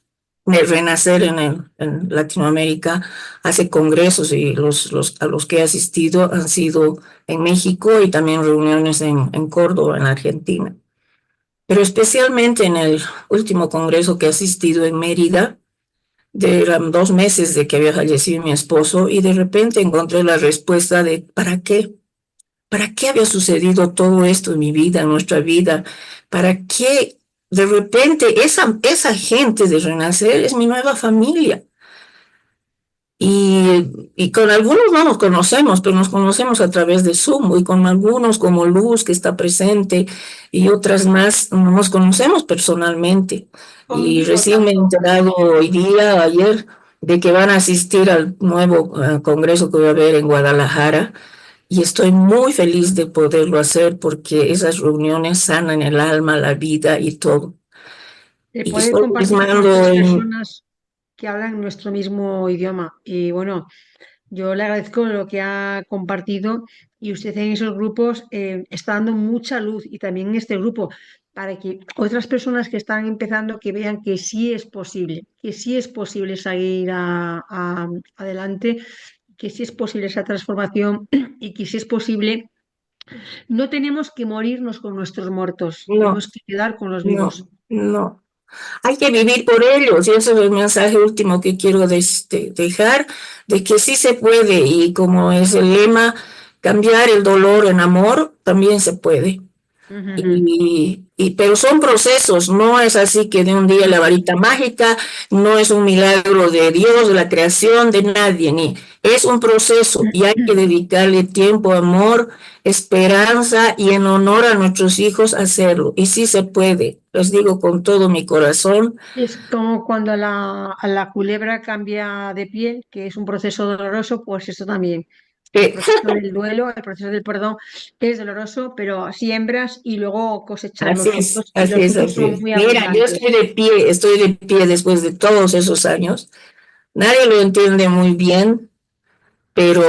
Speaker 7: Renacer en Latinoamérica, hace congresos y a los que he asistido han sido en México y también reuniones en Córdoba, en Argentina. Pero especialmente en el último congreso que he asistido en Mérida, eran 2 meses de que había fallecido mi esposo y de repente encontré la respuesta de ¿para qué? ¿Para qué había sucedido todo esto en mi vida, en nuestra vida? ¿Para qué de repente esa gente de Renacer es mi nueva familia? Y con algunos no nos conocemos, pero nos conocemos a través de Zoom, y con algunos como Luz, que está presente, y otras más, no nos conocemos personalmente. Y
Speaker 1: Conmigo
Speaker 7: recién me he
Speaker 1: tampoco.
Speaker 7: enterado hoy día, ayer, de que van a asistir al nuevo congreso que va a haber en Guadalajara, y estoy muy feliz de poderlo hacer porque esas reuniones sanan el alma, la vida y todo. Y
Speaker 3: Poder
Speaker 7: estoy
Speaker 3: compartir con
Speaker 7: plasmando
Speaker 3: otras
Speaker 7: en...
Speaker 3: personas que hablan nuestro mismo idioma. Y bueno, yo le agradezco lo que ha compartido y usted en esos grupos está dando mucha luz y también en este grupo para que otras personas que están empezando que vean que sí es posible seguir adelante, que sí es posible esa transformación y que sí es posible. No tenemos que morirnos con nuestros muertos,
Speaker 7: No,
Speaker 3: tenemos que quedar con los vivos.
Speaker 7: no, no. Hay que vivir por ellos, y ese es el mensaje último que quiero dejar, de que sí se puede, y como es el lema, cambiar el dolor en amor, también se puede.
Speaker 3: Ujú.
Speaker 7: Pero son procesos, no es así que de un día la varita mágica, no es un milagro de Dios, de la creación, de nadie, ni es un proceso y hay que dedicarle tiempo, amor, esperanza y en honor a nuestros hijos hacerlo. Y sí se puede, les digo con todo mi corazón.
Speaker 3: Es como cuando a la culebra cambia de piel, que es un proceso doloroso, pues eso también. El
Speaker 7: que
Speaker 3: proceso del duelo, el proceso del perdón es doloroso, pero siembras y luego cosechas
Speaker 7: Así es,
Speaker 3: y
Speaker 7: así
Speaker 3: los
Speaker 7: es,
Speaker 3: frutos
Speaker 7: así
Speaker 3: son
Speaker 7: es.
Speaker 3: muy
Speaker 7: Mira, yo
Speaker 3: abundantes.
Speaker 7: estoy de pie después de todos esos años. Nadie lo entiende muy bien, pero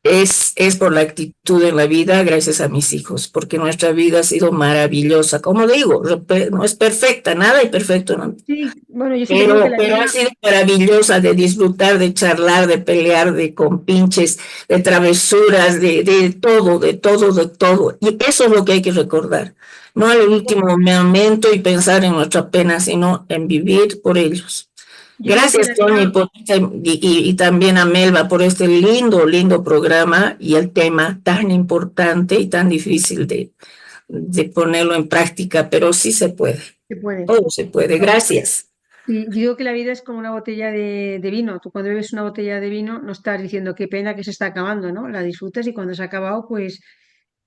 Speaker 7: es por la actitud en la vida gracias a mis hijos, porque nuestra vida ha sido maravillosa. Como digo, no es perfecta, nada es perfecto, ¿no?
Speaker 3: Sí, bueno, yo siempre digo que la
Speaker 7: Pero ha
Speaker 3: vida,
Speaker 7: sido maravillosa de disfrutar, de charlar, de pelear, de compinches, de travesuras, de todo, de todo, de todo. Y eso es lo que hay que recordar. No al último momento y pensar en nuestra pena, sino en vivir por ellos.
Speaker 3: yo digo que
Speaker 7: Gracias,
Speaker 3: la
Speaker 7: Tony,
Speaker 3: vida,
Speaker 7: y también a Melba por este lindo, lindo programa y el tema tan importante y tan difícil de ponerlo en práctica, pero sí se puede,
Speaker 3: se puede.
Speaker 7: todo se puede. Gracias.
Speaker 3: Sí, yo digo que la vida es como una botella de vino. Tú cuando bebes una botella de vino no estás diciendo qué pena que se está acabando, ¿no? La disfrutas y cuando se ha acabado, pues,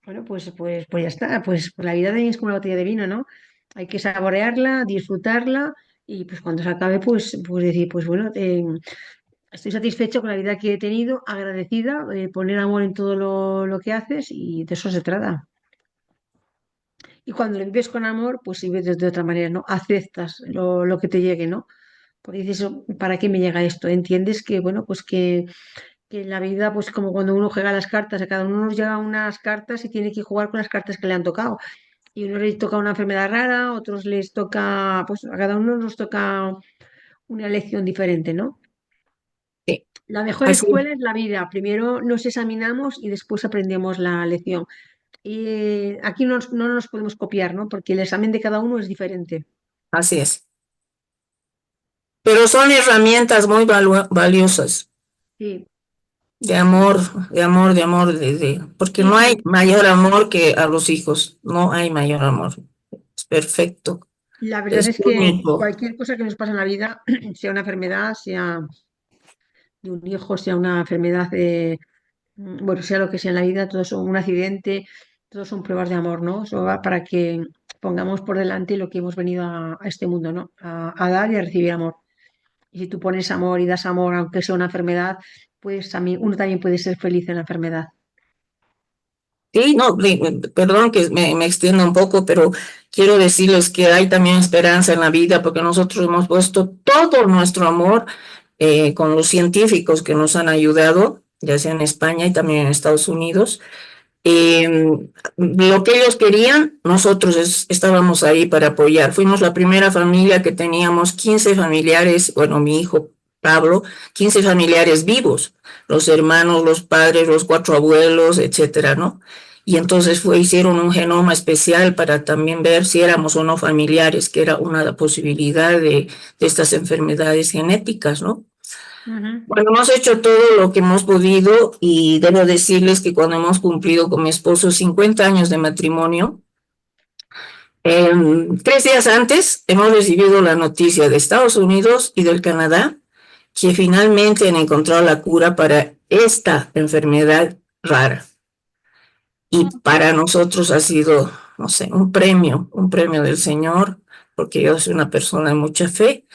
Speaker 3: bueno, pues ya está. Pues la vida también es como una botella de vino, ¿no? Hay que saborearla, disfrutarla y pues cuando se acabe, pues decir, pues bueno, estoy satisfecho con la vida que he tenido, agradecida, poner amor en todo lo que haces y de eso se trata. Y cuando lo vives con amor, pues vives de otra manera, ¿no? Aceptas lo que te llegue, ¿no? Porque dices, "Oh, ¿para qué me llega esto?". Entiendes que, bueno, pues que en la vida, pues como cuando uno juega las cartas, a cada uno nos llegan unas cartas y tiene que jugar con las cartas que le han tocado. Y a uno les toca una enfermedad rara, a otros les toca, pues a cada uno nos toca una lección diferente, ¿no?
Speaker 7: Sí,
Speaker 3: La mejor
Speaker 7: así,
Speaker 3: escuela es la vida. Primero nos examinamos y después aprendemos la lección. Y aquí no nos podemos copiar, ¿no? Porque el examen de cada uno es diferente.
Speaker 7: así es. Pero son herramientas muy valiosas
Speaker 3: Sí,
Speaker 7: de amor, de amor, de amor, porque
Speaker 3: sí,
Speaker 7: no hay
Speaker 3: sí.
Speaker 7: mayor amor que a los hijos, no hay mayor amor. Es perfecto,
Speaker 3: La verdad
Speaker 7: es
Speaker 3: es que
Speaker 7: único.
Speaker 3: cualquier cosa que nos pasa en la vida, sea una enfermedad, sea de un hijo, sea una enfermedad, bueno, sea lo que sea en la vida, todos son un accidente, todos son pruebas de amor, ¿no? Eso va para que pongamos por delante lo que hemos venido a este mundo, ¿no? A dar y a recibir amor. Y si tú pones amor y das amor, aunque sea una enfermedad, pues también, uno también puede ser feliz en la enfermedad.
Speaker 7: Sí, no, perdón que me extienda un poco, pero quiero decirles que hay también esperanza en la vida porque nosotros hemos puesto todo nuestro amor con los científicos que nos han ayudado, ya sea en España y también en Estados Unidos. Lo que ellos querían, nosotros estábamos ahí para apoyar. Fuimos la primera familia que teníamos 15 familiares, bueno, mi hijo Pablo, 15 familiares vivos, los hermanos, los padres, los 4 abuelos, etcétera, ¿no? Y entonces hicieron un genoma especial para también ver si éramos o no familiares, que era una posibilidad de estas enfermedades genéticas, ¿no?
Speaker 3: Ujú.
Speaker 7: Bueno, hemos hecho todo lo que hemos podido y debo decirles que cuando hemos cumplido con mi esposo 50 años de matrimonio, 3 días antes hemos recibido la noticia de Estados Unidos y del Canadá que finalmente han encontrado la cura para esta enfermedad rara. Y para nosotros ha sido, no sé, un premio del Señor, porque yo soy una persona de mucha fe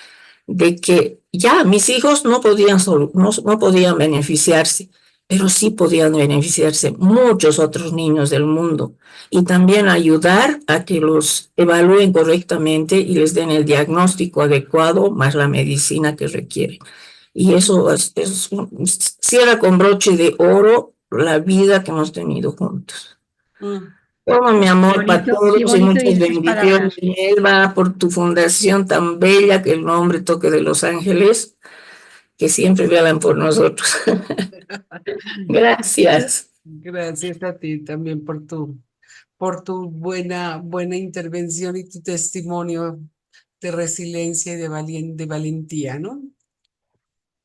Speaker 7: de que ya mis hijos no podían beneficiarse, pero sí podían beneficiarse muchos otros niños del mundo y también ayudar a que los evalúen correctamente y les den el diagnóstico adecuado más la medicina que requieren. Y eso cierra con broche de oro la vida que hemos tenido juntos.
Speaker 1: Mm.
Speaker 7: Todo mi amor para
Speaker 3: Qué
Speaker 7: todos y
Speaker 3: bonito
Speaker 7: muchas
Speaker 3: y esas
Speaker 7: bendiciones,
Speaker 3: palabras.
Speaker 7: Elba, por tu fundación tan bella que el nombre Toque de los Ángeles, que siempre velan por nosotros. Gracias.
Speaker 1: Gracias a ti también por tu buena intervención y tu testimonio de resiliencia y de valentía, ¿no?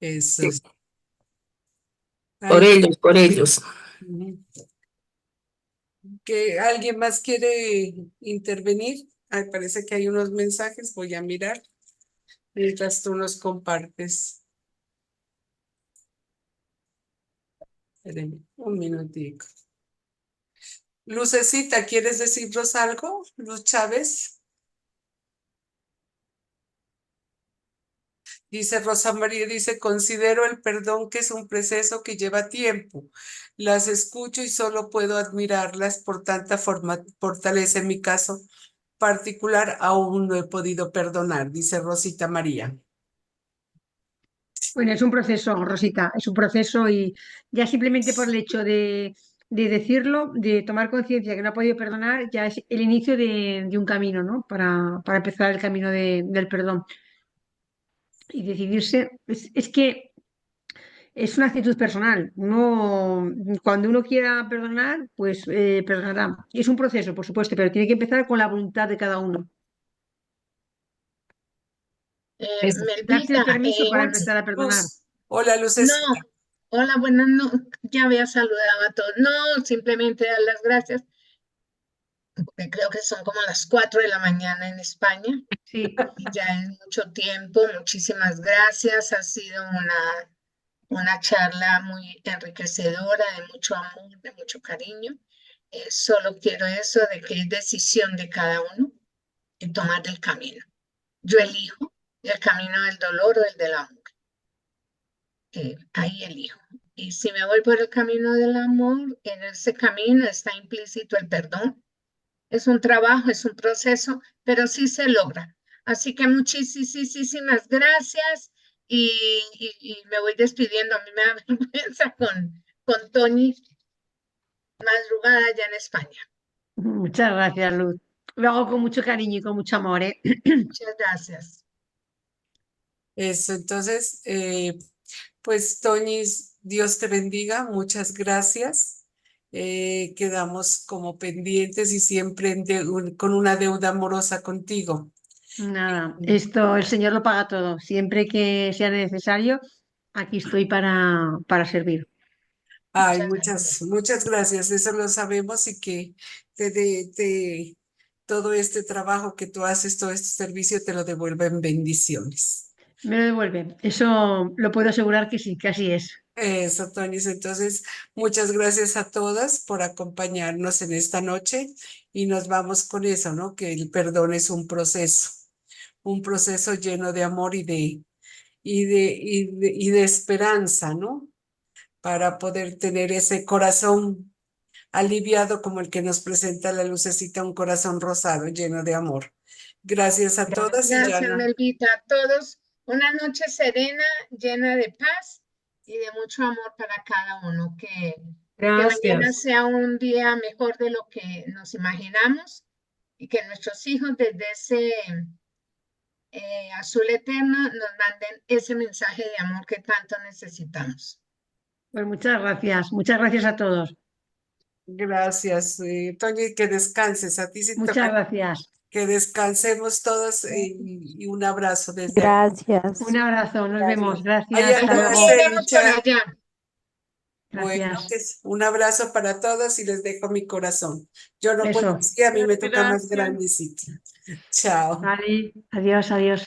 Speaker 1: Eso
Speaker 7: Sí,
Speaker 1: es. Ay,
Speaker 7: por ellos.
Speaker 1: ujú. ¿Que alguien más quiere intervenir? Ay, parece que hay unos mensajes, voy a mirar mientras tú nos compartes. Espérenme un minutico. Lucecita, ¿quieres decirnos algo? Luz Chávez. Dice Rosa María, dice, considero el perdón que es un proceso que lleva tiempo. Las escucho y solo puedo admirarlas por tanta fortaleza. En mi caso particular, aún no he podido perdonar, dice Rosita María.
Speaker 3: Bueno, es un proceso, Rosita, es un proceso y ya simplemente por el hecho de decirlo, de tomar conciencia que no ha podido perdonar, ya es el inicio de un camino, ¿no? Para empezar el camino del perdón y decidirse. Es que es una actitud personal. Cuando uno quiera perdonar, pues perdonará. Es un proceso, por supuesto, pero tiene que empezar con la voluntad de cada uno. Darse el
Speaker 8: Melvita,
Speaker 3: permiso para empezar a perdonar.
Speaker 1: Luz, hola
Speaker 8: no,
Speaker 1: Lucecita.
Speaker 8: hola, buenas no, ya había saludado a todos. No, simplemente dar las gracias, porque creo que son como las 4 de la mañana en España
Speaker 3: Sí.
Speaker 8: y ya es mucho tiempo. Muchísimas gracias, ha sido una charla muy enriquecedora, de mucho amor, de mucho cariño. Solo quiero eso de que es decisión de cada uno en tomar el camino. Yo elijo el camino del dolor o el del amor. Ahí elijo. Y si me voy por el camino del amor, en ese camino está implícito el perdón. Es un trabajo, es un proceso, pero sí se logra. Así que muchísimas gracias y me voy despidiendo. A mí me da vergüenza con Tony, madrugada ya en España.
Speaker 3: Muchas gracias, Luz. Lo hago con mucho cariño y con mucho amor, ¿eh?
Speaker 8: Muchas gracias.
Speaker 1: Eso, entonces, pues Toñis, Dios te bendiga, muchas gracias. Quedamos como pendientes y siempre con una deuda amorosa contigo.
Speaker 3: Nada, esto el Señor lo paga todo. Siempre que sea necesario, aquí estoy para servir.
Speaker 1: Ay,
Speaker 8: Muchas gracias.
Speaker 1: muchas gracias, eso lo sabemos y que todo este trabajo que tú haces, todo este servicio te lo devuelva en bendiciones.
Speaker 3: Me lo devuelve. Eso lo puedo asegurar que sí, que así es.
Speaker 1: Eso, Toñis. Entonces, muchas gracias a todas por acompañarnos en esta noche y nos vamos con eso, ¿no? Que el perdón es un proceso lleno de amor y de esperanza, ¿no? Para poder tener ese corazón aliviado como el que nos presenta la lucecita, un corazón rosado lleno de amor. Gracias a todas y
Speaker 8: Gracias,
Speaker 1: Yana.
Speaker 8: Melvita. A todos, una noche serena, llena de paz y de mucho amor para cada uno. Que mañana
Speaker 2: Gracias.
Speaker 8: sea un día mejor de lo que nos imaginamos y que nuestros hijos desde ese azul eterno nos manden ese mensaje de amor que tanto necesitamos.
Speaker 3: Pues muchas gracias a todos.
Speaker 1: Gracias, Toñi, que descanses. A ti sí
Speaker 3: Muchas
Speaker 1: toca
Speaker 3: gracias.
Speaker 1: que descansemos todos y un abrazo desde aquí.
Speaker 9: Gracias.
Speaker 3: Un abrazo, nos vemos.
Speaker 1: Ahí
Speaker 3: Gracias, hasta
Speaker 1: anda
Speaker 8: Nos
Speaker 3: luego.
Speaker 8: vemos por
Speaker 1: Marcelicha.
Speaker 8: allá.
Speaker 1: Bueno,
Speaker 3: Gracias.
Speaker 1: un abrazo para todos y les dejo mi corazón. Yo no puedo
Speaker 3: Beso.
Speaker 1: decir, a mí me toca más
Speaker 2: Gracias.
Speaker 1: grandecito. Chao.
Speaker 3: Vale, adiós, adiós.